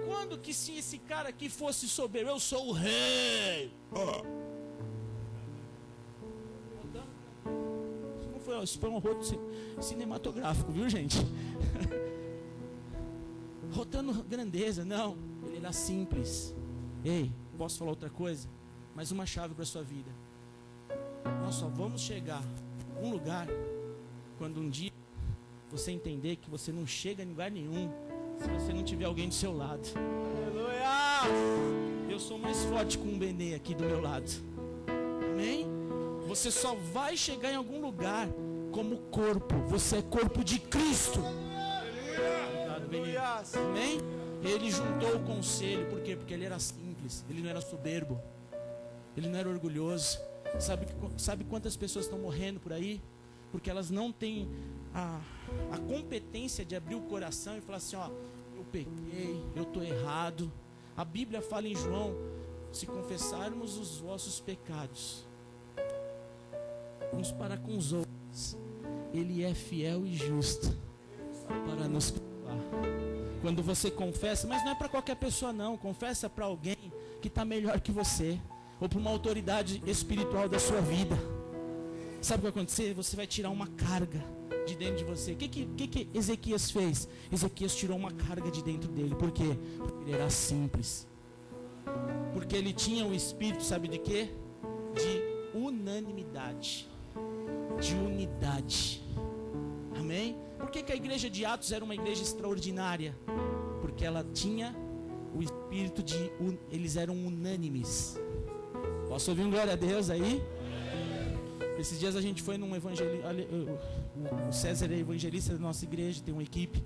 Quando que se esse cara aqui fosse soberbo, eu sou o rei. Isso foi um rodo cinematográfico, viu, gente? Rotando grandeza, não. Ele era simples. Ei, posso falar outra coisa? Mais uma chave para a sua vida. Nós só vamos chegar a um lugar quando um dia você entender que você não chega em lugar nenhum se você não tiver alguém do seu lado. Aleluia! Eu sou mais forte com um Benê aqui do meu lado. Amém? Você só vai chegar em algum lugar como corpo. Você é corpo de Cristo. Obrigado, Benê. Amém? Ele juntou o conselho. Por quê? Porque ele era simples. Ele não era soberbo. Ele não era orgulhoso. Sabe quantas pessoas estão morrendo por aí? Porque elas não têm a competência de abrir o coração e falar assim, eu pequei, eu estou errado. A Bíblia fala em João, se confessarmos os vossos pecados uns para com os outros, Ele é fiel e justo para nos perdoar Quando você confessa, mas não é para qualquer pessoa não, confessa para alguém que está melhor que você, ou para uma autoridade espiritual da sua vida. Sabe o que vai acontecer? Você vai tirar uma carga de dentro de você. O que Ezequias fez? Ezequias tirou uma carga de dentro dele. Por quê? Porque ele era simples. Porque ele tinha o espírito, sabe de quê? De unanimidade. De unidade. Amém? Por que a igreja de Atos era uma igreja extraordinária? Porque ela tinha o espírito de... Eles eram unânimes. Posso ouvir um glória a Deus aí? Esses dias a gente foi num evangelista. O César é evangelista da nossa igreja, tem uma equipe.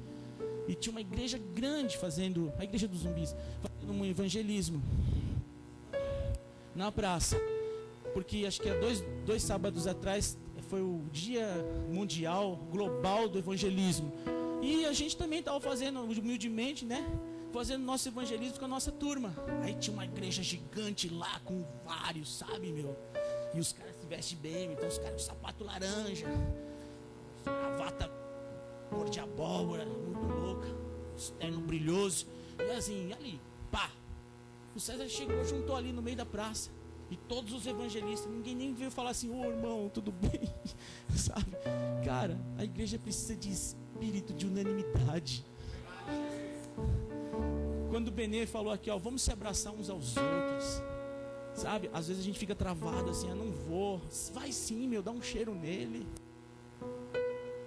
E tinha uma igreja grande fazendo... A igreja dos zumbis. Fazendo um evangelismo. Na praça. Porque acho que há dois sábados atrás... Foi o dia mundial, global do evangelismo. E a gente também estava fazendo, humildemente, né? Fazendo nosso evangelismo com a nossa turma. Aí tinha uma igreja gigante lá, com vários, sabe, meu? E os caras se vestem bem, então os caras com sapato laranja, gravata cor de abóbora, muito louca, terno brilhoso. E assim, ali, pá. O César chegou, juntou ali no meio da praça. E todos os evangelistas, ninguém nem veio falar assim, ô irmão, tudo bem? Sabe? Cara, a igreja precisa de espírito de unanimidade. Quando o Benê falou aqui, ó, vamos se abraçar uns aos outros. Sabe? Às vezes a gente fica travado assim, não vou. Vai sim, meu, dá um cheiro nele.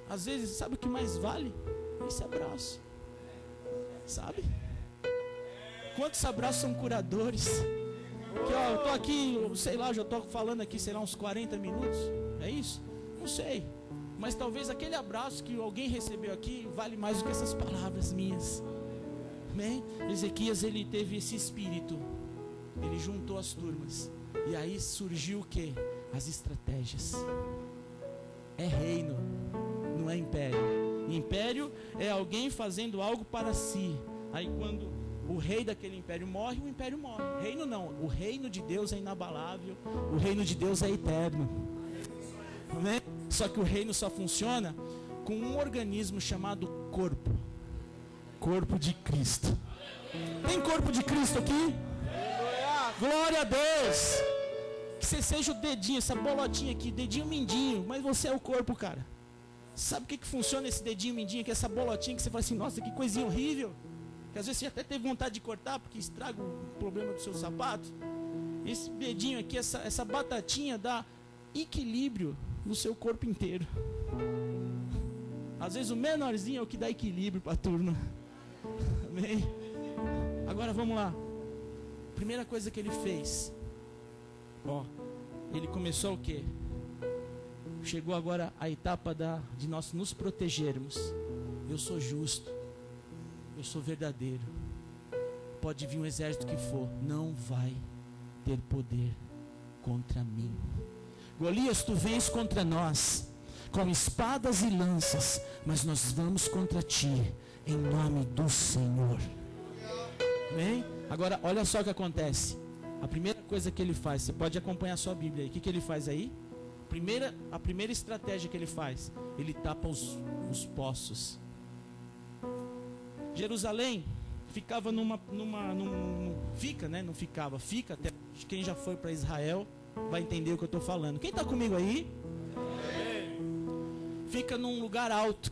Às vezes, sabe o que mais vale? Esse abraço. Sabe? Quantos abraços são curadores? Que, ó, eu tô aqui, sei lá, já tô falando aqui, sei lá, uns 40 minutos. É isso? Não sei. Mas talvez aquele abraço que alguém recebeu aqui vale mais do que essas palavras minhas. Amém? Ezequias, ele teve esse espírito. Ele juntou as turmas. E aí surgiu o quê? As estratégias. É reino, não é império. Império é alguém fazendo algo para si. Aí quando o rei daquele império morre, o império morre. Reino não, o reino de Deus é inabalável. O reino de Deus é eterno. Amém? Só que o reino só funciona com um organismo chamado corpo. Corpo de Cristo. Tem corpo de Cristo aqui? Glória a Deus. Que você seja o dedinho, essa bolotinha aqui, dedinho mindinho, mas você é o corpo, cara. Sabe o que funciona esse dedinho mindinho, que essa bolotinha que você fala assim, nossa, que coisinha horrível. Que às vezes você até teve vontade de cortar porque estraga o problema do seu sapato. Esse dedinho aqui, essa batatinha dá equilíbrio no seu corpo inteiro. Às vezes o menorzinho é o que dá equilíbrio para a turma. Amém? Agora vamos lá. Primeira coisa que ele fez. Ó, ele começou o quê? Chegou agora a etapa de nós nos protegermos. Eu sou justo. Eu sou verdadeiro. Pode vir um exército que for, não vai ter poder contra mim. Golias, tu vens contra nós com espadas e lanças, mas nós vamos contra ti em nome do Senhor. Amém? Agora olha só o que acontece. A primeira coisa que ele faz, você pode acompanhar a sua Bíblia aí. O que ele faz aí? A primeira estratégia que ele faz, ele tapa os poços. Jerusalém ficava fica até quem já foi para Israel vai entender o que eu estou falando. Quem está comigo aí? Fica num lugar alto,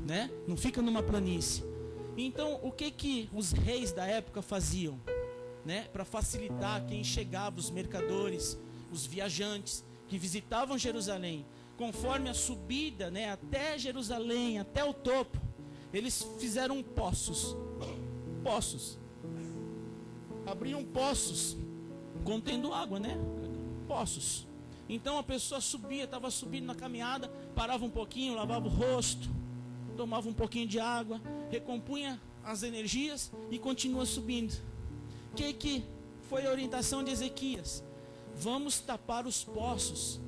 né? Não fica numa planície. Então o que os reis da época faziam, né? Para facilitar quem chegava, os mercadores, os viajantes que visitavam Jerusalém, conforme a subida, né? Até Jerusalém, até o topo. Eles fizeram poços. Abriam poços contendo água, né? Poços. Então a pessoa subia, estava subindo na caminhada, parava um pouquinho, lavava o rosto, tomava um pouquinho de água, recompunha as energias e continua subindo. Que foi a orientação de Ezequias? Vamos tapar os poços,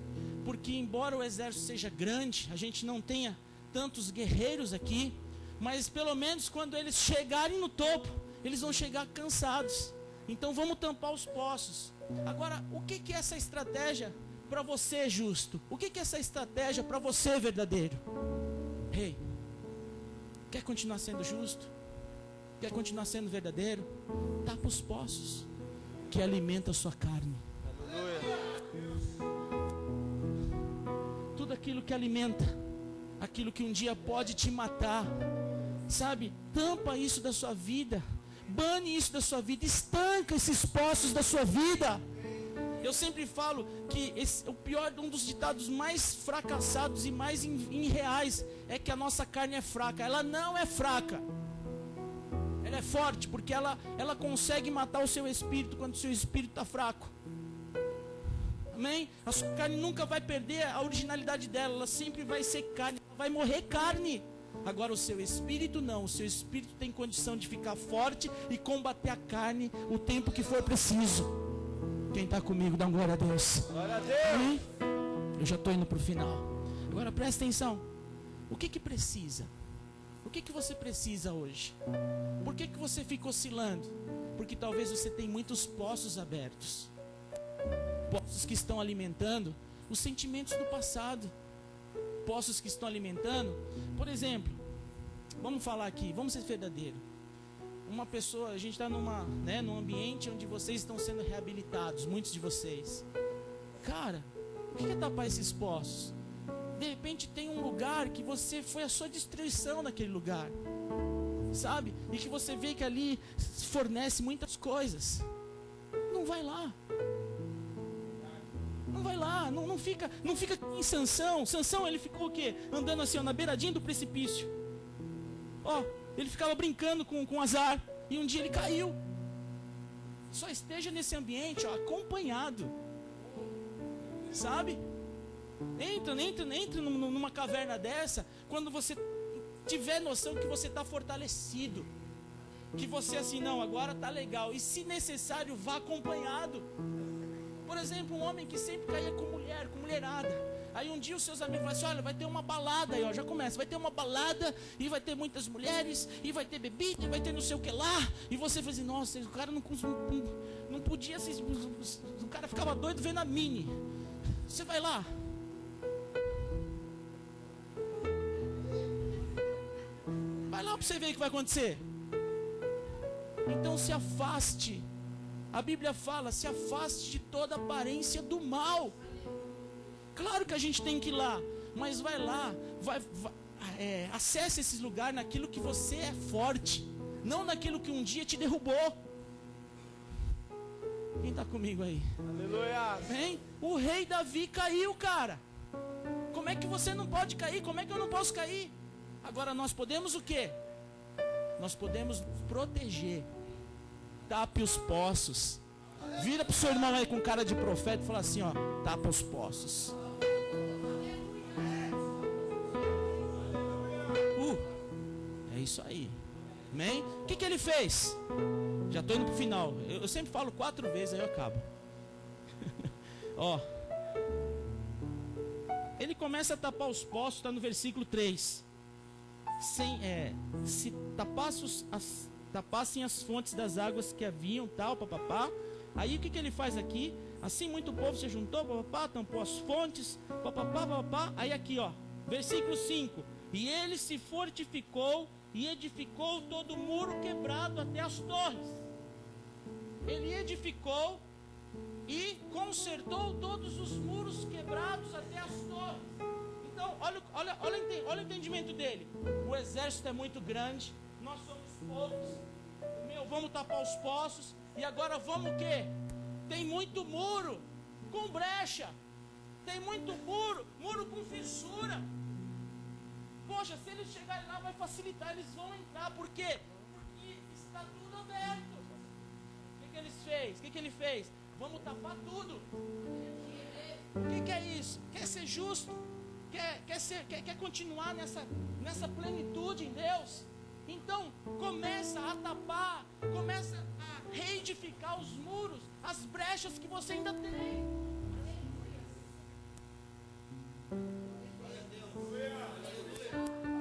porque embora o exército seja grande, a gente não tenha tantos guerreiros aqui, mas pelo menos quando eles chegarem no topo, eles vão chegar cansados. Então vamos tampar os poços. Agora, o que é essa estratégia para você, justo? O que é essa estratégia para você, verdadeiro? Rei, Quer continuar sendo justo? Quer continuar sendo verdadeiro? Tapa os poços que alimentam a sua carne. Tudo aquilo que alimenta, aquilo que um dia pode te matar, sabe? Tampa isso da sua vida, bane isso da sua vida, estanca esses poços da sua vida. Eu sempre falo que o pior, um dos ditados mais fracassados e mais irreais é que a nossa carne é fraca. Ela não é fraca. Ela é forte, porque ela consegue matar o seu espírito quando o seu espírito está fraco. Amém? A sua carne nunca vai perder a originalidade dela. Ela sempre vai ser carne, ela vai morrer carne. Agora o seu espírito não. O seu espírito tem condição de ficar forte e combater a carne o tempo que for preciso. Quem está comigo, dá uma glória a Deus. Glória a Deus. Amém? Eu já estou indo para o final. Agora presta atenção. O que precisa? O que você precisa hoje? Por que você fica oscilando? Porque talvez você tenha muitos poços abertos. Poços que estão alimentando os sentimentos do passado. Poços que estão alimentando. Por exemplo, vamos falar aqui, vamos ser verdadeiros. Uma pessoa, a gente está num ambiente onde vocês estão sendo reabilitados, muitos de vocês. Cara, o que é tapar esses poços? De repente tem um lugar que você foi a sua destruição naquele lugar, sabe? E que você vê que ali fornece muitas coisas. Não vai lá. Não vai lá, não fica em Sansão. Sansão, ele ficou o quê? Andando assim, ó, na beiradinha do precipício. Ó, ele ficava brincando com azar. E um dia ele caiu. Só esteja nesse ambiente, ó, acompanhado. Sabe? Entra numa caverna dessa quando você tiver noção que você está fortalecido. Que você assim, não, agora tá legal. E se necessário, vá acompanhado. Por exemplo, um homem que sempre caía com mulherada. Aí um dia os seus amigos falam assim, olha, vai ter uma balada aí, ó, já começa, vai ter uma balada e vai ter muitas mulheres, e vai ter bebida, e vai ter não sei o que lá. E você fala assim, nossa, o cara não podia, o cara ficava doido vendo a mini. Você vai lá. Vai lá para você ver o que vai acontecer. Então se afaste. A Bíblia fala, se afaste de toda aparência do mal. Claro que a gente tem que ir lá, mas vai lá, acesse esse lugar naquilo que você é forte, não naquilo que um dia te derrubou. Quem está comigo aí? Aleluia. Vem, o rei Davi caiu, cara. Como é que você não pode cair? Como é que eu não posso cair? Agora nós podemos o quê? Nós podemos nos proteger. Tape os poços. Vira pro seu irmão aí com cara de profeta e fala assim, ó, tapa os poços. É isso aí. Amém? O que ele fez? Já estou indo pro final. Eu sempre falo 4 vezes, aí eu acabo. Ó. Ele começa a tapar os poços, está no versículo 3. Se tapassem as fontes das águas que haviam, tal, papapá. Aí o que ele faz aqui? Assim muito povo se juntou, papapá, tampou as fontes, papapá, papapá. Aí aqui, ó, versículo 5. E ele se fortificou e edificou todo o muro quebrado até as torres. Ele edificou e consertou todos os muros quebrados até as torres. Então, olha o entendimento dele. O exército é muito grande, nós somos poucos. Vamos tapar os poços. E agora vamos o quê? Tem muito muro com brecha. Tem muito muro com fissura. Poxa, se eles chegarem lá vai facilitar, eles vão entrar. Por quê? Porque está tudo aberto. O que ele fez? Vamos tapar tudo. O que é isso? Quer ser justo? Quer continuar nessa plenitude em Deus? Então, começa a tapar, começa a reedificar os muros, as brechas que você ainda tem.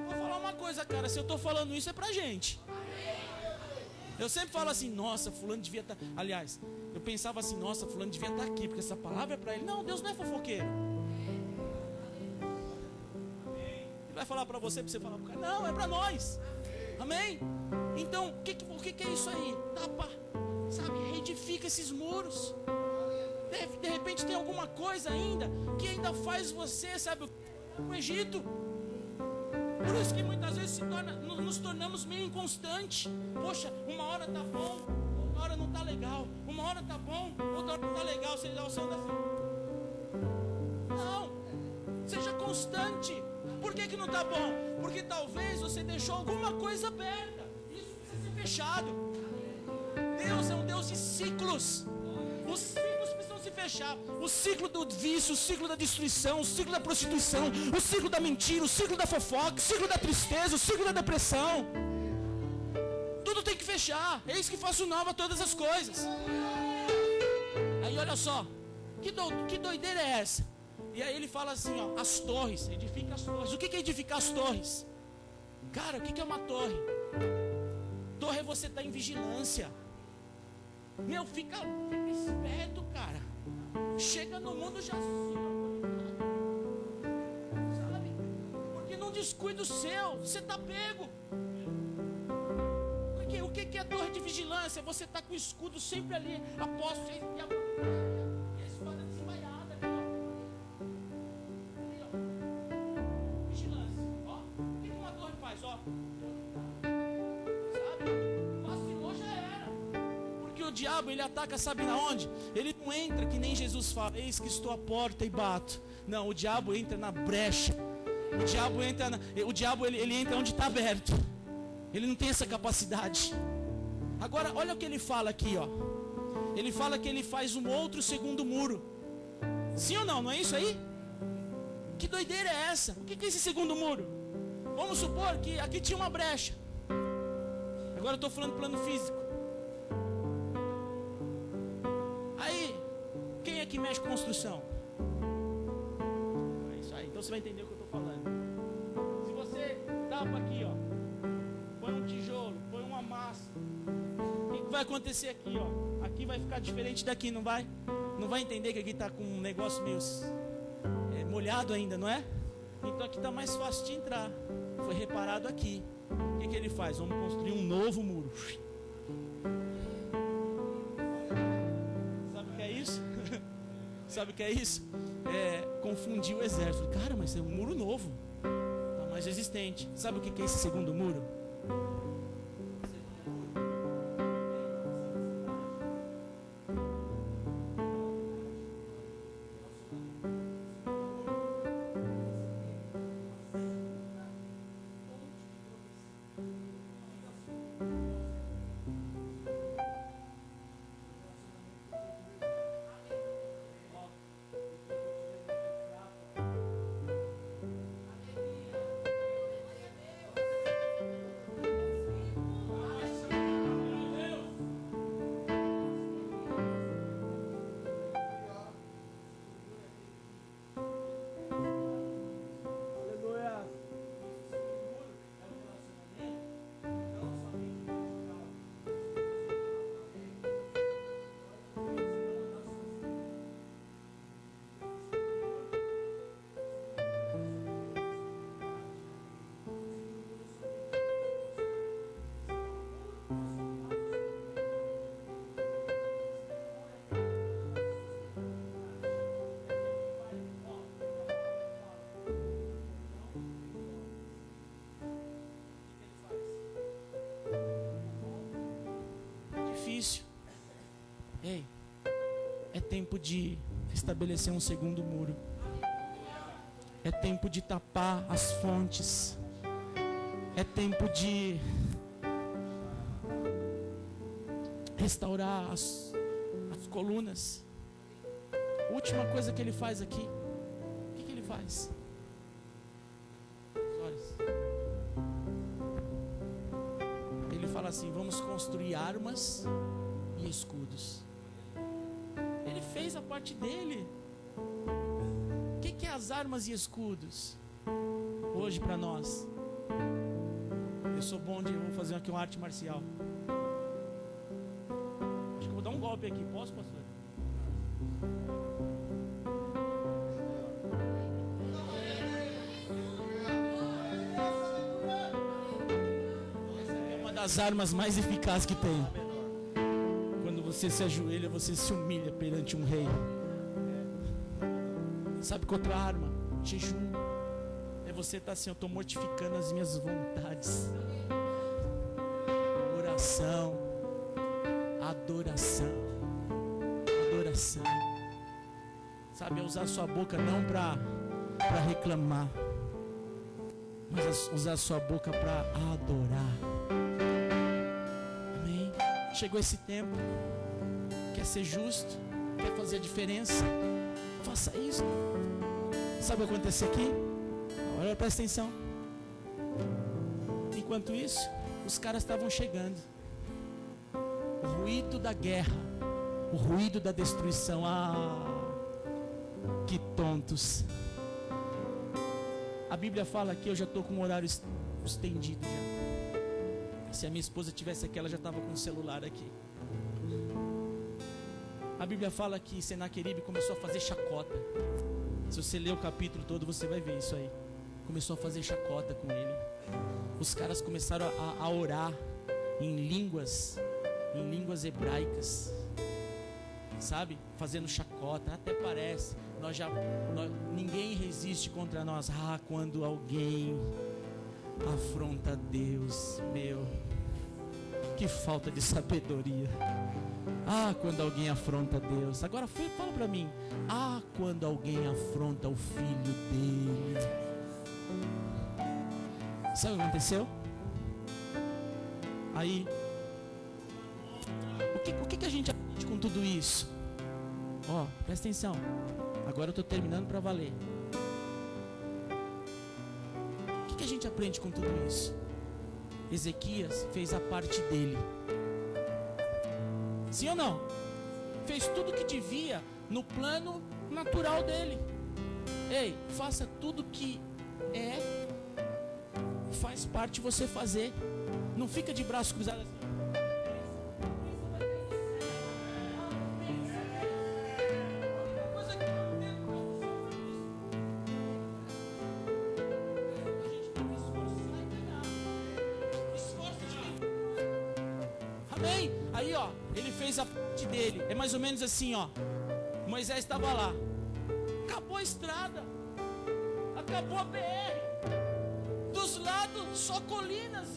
Vou falar uma coisa, cara, se eu estou falando isso é pra gente. Eu sempre falo assim, nossa, fulano devia estar... Aliás, eu pensava assim, nossa, fulano devia estar aqui, porque essa palavra é para ele. Não, Deus não é fofoqueiro. Ele vai falar para você falar pro cara. Não, é para nós. Amém? Então, o que é isso aí? Tapa, sabe, reedifica esses muros. De repente tem alguma coisa ainda que ainda faz você, sabe, o Egito. Por isso que muitas vezes nos tornamos meio inconstantes. Poxa, uma hora tá bom, outra hora não tá legal. Uma hora tá bom, outra hora não tá legal. Você dá o seu assim. Não, seja constante. Por que não tá bom? Porque talvez você deixou alguma coisa aberta. Isso precisa ser fechado. Deus é um Deus de ciclos. Os ciclos precisam se fechar. O ciclo do vício, o ciclo da destruição, o ciclo da prostituição, o ciclo da mentira, o ciclo da fofoca, o ciclo da tristeza, o ciclo da depressão. Tudo tem que fechar. Eis que faço nova todas as coisas. Aí olha só, que doideira é essa? E aí ele fala assim, ó, as torres, edifica as torres. O que é edificar as torres? Cara, o que é uma torre? Torre é você estar em vigilância. Meu, fica esperto, cara. Chega no mundo já sabe? Porque não descuida o seu, você está pego. O que é a torre de vigilância? Você está com o escudo sempre ali, aposto e a espada desmaiada ali, ó. Vigilância, ó. O que uma torre faz, ó? O diabo, ele ataca, sabe na onde? Ele não entra que nem Jesus fala, eis que estou à porta e bato. Não, o diabo entra na brecha. O diabo ele entra onde está aberto. Ele não tem essa capacidade. Agora, olha o que ele fala aqui, ó. Ele fala que ele faz um outro segundo muro. Sim ou não? Não é isso aí? Que doideira é essa? O que é esse segundo muro? Vamos supor que aqui tinha uma brecha. Agora eu estou falando plano físico. Que mexe com construção. É isso aí. Então você vai entender o que eu estou falando. Se você tapa aqui, ó, põe um tijolo, põe uma massa, o que vai acontecer aqui, ó? Aqui vai ficar diferente daqui, não vai? Não vai entender que aqui está com um negócio meio molhado ainda, não é? Então aqui está mais fácil de entrar. Foi reparado aqui. O que ele faz? Vamos construir um novo muro. Sabe o que é isso? Sabe o que é isso? Confundir o exército. Cara, mas é um muro novo. Tá mais resistente. Sabe o que é esse segundo muro? Ei, é tempo de estabelecer um segundo muro. É tempo de tapar as fontes. É tempo de restaurar as colunas. A última coisa que ele faz aqui, o que ele faz? Ele fala assim: vamos construir armas e escudos. Ele fez a parte dele. O que é as armas e escudos hoje para nós? Eu sou bom eu vou fazer aqui uma arte marcial. Acho que eu vou dar um golpe aqui. Posso, pastor? das armas mais eficazes que tem. Quando você se ajoelha, você se humilha perante um rei. Sabe que outra arma? Jejum. É você estar assim, eu estou mortificando as minhas vontades. Oração. Adoração. Adoração. Sabe, é usar sua boca não para reclamar, mas usar sua boca para adorar. Amém? Chegou esse tempo. Quer ser justo? Quer fazer a diferença? Faça isso. Sabe o que acontecer aqui? Agora presta atenção. Enquanto isso, os caras estavam chegando. O ruído da guerra, o ruído da destruição. Que tontos. A Bíblia fala aqui, eu já estou com o horário estendido já. Se a minha esposa tivesse aqui, ela já estava com o celular aqui. A Bíblia fala que Senaqueribe começou a fazer chacota. Se você ler o capítulo todo, você vai ver isso aí. Começou a fazer chacota com ele. Os caras começaram a orar em línguas hebraicas, sabe? Fazendo chacota. Até parece. Ninguém resiste contra nós. Quando alguém afronta Deus, meu, que falta de sabedoria. Quando alguém afronta Deus. Agora fala pra mim. Quando alguém afronta o filho dele. Sabe o que aconteceu? Aí, o que a gente aprende com tudo isso? Presta atenção. Agora eu estou terminando para valer. O que a gente aprende com tudo isso? Ezequias fez a parte dele. Sim ou não? Fez tudo o que devia no plano natural dele. Ei, faça tudo que faz parte de você fazer. Não fica de braços cruzados assim. Amém? Aí ele fez a parte dele. É mais ou menos assim, Moisés estava lá. Acabou a estrada. Acabou a BR. Dos lados só colinas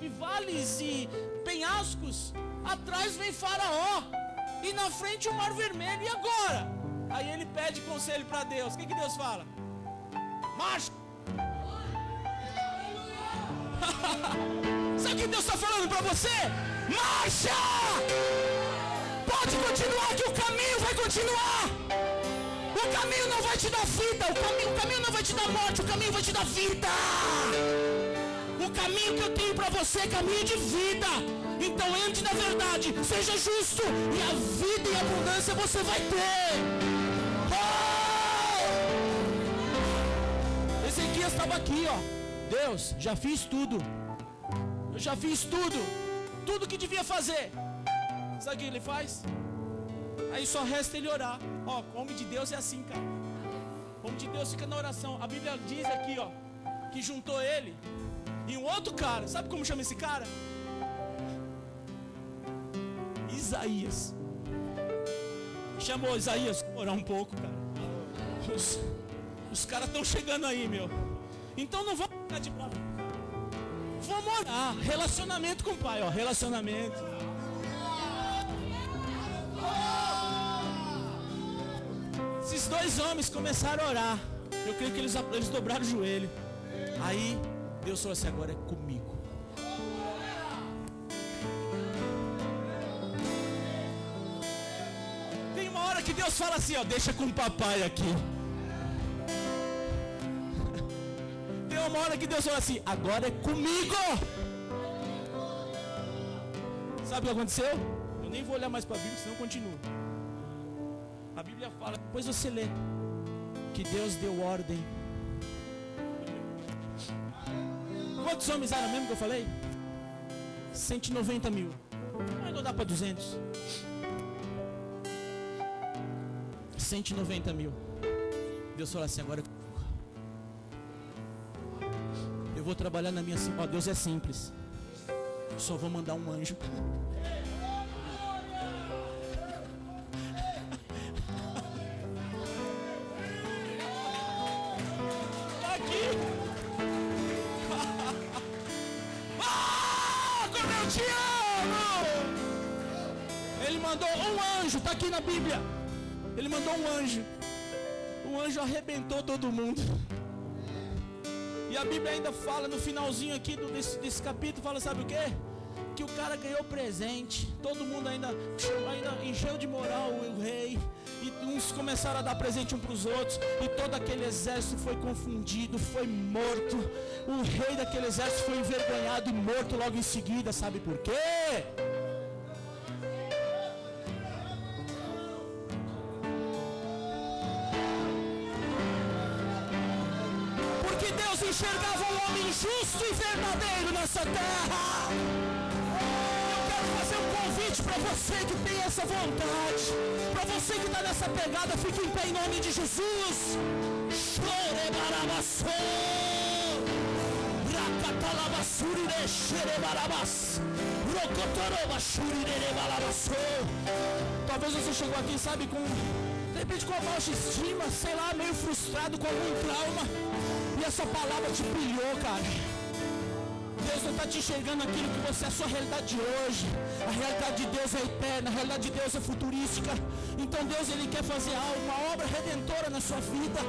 e vales e penhascos. Atrás vem Faraó. E na frente o Mar Vermelho. E agora? Aí ele pede conselho para Deus. O que Deus fala? Marcha. Sabe o que Deus está falando para você? Marcha! Pode continuar, que o caminho vai continuar. O caminho não vai te dar vida. O caminho não vai te dar morte. O caminho vai te dar vida. O caminho que eu tenho para você é caminho de vida. Então ande na verdade, seja justo, e a vida e a abundância você vai ter. Ezequias estava aqui, Deus, já fiz tudo. Eu já fiz tudo. Tudo que devia fazer. Sabe o que ele faz? Aí só resta ele orar. Homem de Deus é assim, cara. Homem de Deus fica na oração. A Bíblia diz aqui, que juntou ele e um outro cara. Sabe como chama esse cara? Isaías. Chamou Isaías, orar um pouco, cara. Os caras estão chegando aí, meu. Então não vamos ficar de bravo. Vamos orar. Relacionamento com o Pai, relacionamento. Esses dois homens começaram a orar. Eu creio que eles dobraram o joelho. Aí Deus falou assim: agora é comigo. Tem uma hora que Deus fala assim, deixa com o papai aqui. Tem uma hora que Deus fala assim: agora é comigo. Sabe o que aconteceu? Eu nem vou olhar mais para a Bíblia, senão eu continuo. A Bíblia fala, depois você lê, que Deus deu ordem. Quantos homens eram mesmo que eu falei? 190 mil. Não dá para 200. 190 mil. Deus falou assim: agora eu vou trabalhar na minha... Deus é simples. Só vou mandar um anjo. Aqui. Como eu te amo! Ele mandou um anjo, tá aqui na Bíblia. Ele mandou um anjo. O anjo arrebentou todo mundo. E a Bíblia ainda fala no finalzinho aqui desse capítulo, fala, sabe o quê? Que o cara ganhou presente. Todo mundo ainda encheu de moral o rei. E uns começaram a dar presente um para os outros. E todo aquele exército foi confundido, foi morto. O rei daquele exército foi envergonhado e morto logo em seguida. Sabe por quê? Deus enxergava um homem justo e verdadeiro nessa terra. Eu quero fazer um convite para você que tem essa vontade, para você que está nessa pegada, fique em pé em nome de Jesus. Talvez você chegou aqui, sabe, de repente com uma baixa estima, sei lá, meio frustrado com algum trauma. E essa palavra te brilhou, cara. Deus não está te enxergando aquilo que você é a sua realidade de hoje. A realidade de Deus é eterna, a realidade de Deus é futurística. Então Deus, Ele quer fazer algo, uma obra redentora na sua vida.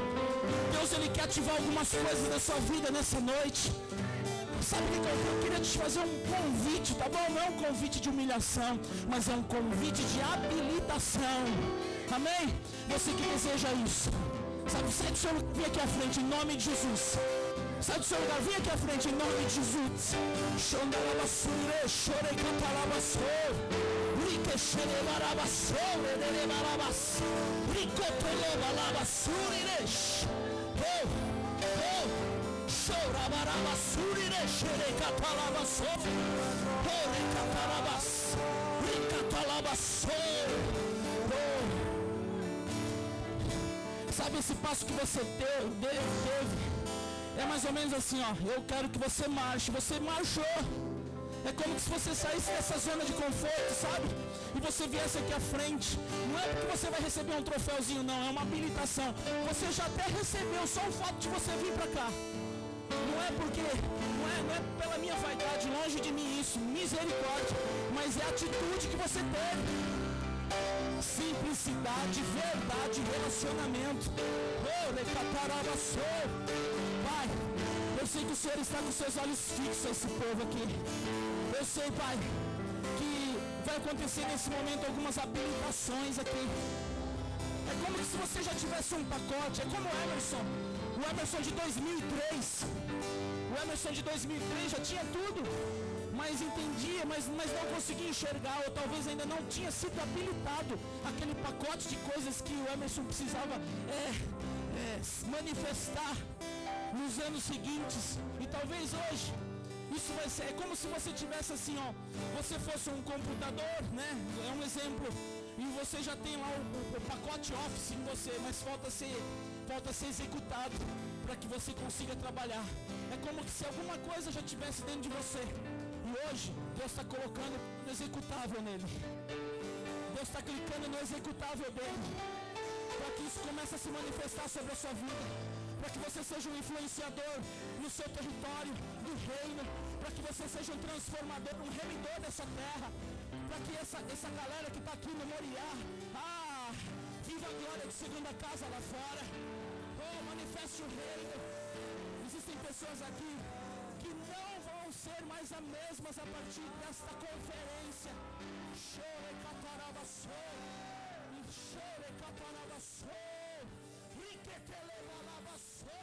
Deus, Ele quer ativar algumas coisas na sua vida nessa noite. Sabe o que eu queria te fazer um convite, tá bom? Não é um convite de humilhação, mas é um convite de habilitação. Amém? Você que deseja isso, sabe, sai do seu lugar, vem aqui à frente em nome de Jesus. Sai do seu lugar, vem aqui à frente em nome de Jesus. Sabe esse passo que você teve? É mais ou menos assim, ó. Eu quero que você marche. Você marchou. É como se você saísse dessa zona de conforto, sabe? E você viesse aqui à frente. Não é porque você vai receber um troféuzinho, não. É uma habilitação. Você já até recebeu só o fato de você vir pra cá. Não é porque, não é pela minha vaidade, longe de mim isso, misericórdia, mas é a atitude que você teve. Simplicidade, verdade, relacionamento. Pai, eu sei que o Senhor está com seus olhos fixos a esse povo aqui. Eu sei, Pai, que vai acontecer nesse momento algumas habilitações aqui. É como se você já tivesse um pacote. É como o Emerson de 2003. O Emerson de 2003 já tinha tudo, mas entendia, mas não conseguia enxergar, ou talvez ainda não tinha sido habilitado aquele pacote de coisas que o Emerson precisava manifestar nos anos seguintes. E talvez hoje isso vai ser, é como se você tivesse assim, ó, você fosse um computador, né? É um exemplo. E você já tem lá o pacote Office em você, mas falta ser executado para que você consiga trabalhar. É como se alguma coisa já estivesse dentro de você. E hoje Deus está colocando no executável nele. Deus está clicando no executável dele, para que isso comece a se manifestar sobre a sua vida, para que você seja um influenciador no seu território, do reino, para que você seja um transformador, um remidor dessa terra, para que essa galera que está aqui no Moriá, viva a glória de segunda casa lá fora. Manifeste o reino. Existem pessoas aqui que não vão ser mais as mesmas a partir desta conferência. Chore catarabaçô, chore catarabaçô, riquetele balabaçô.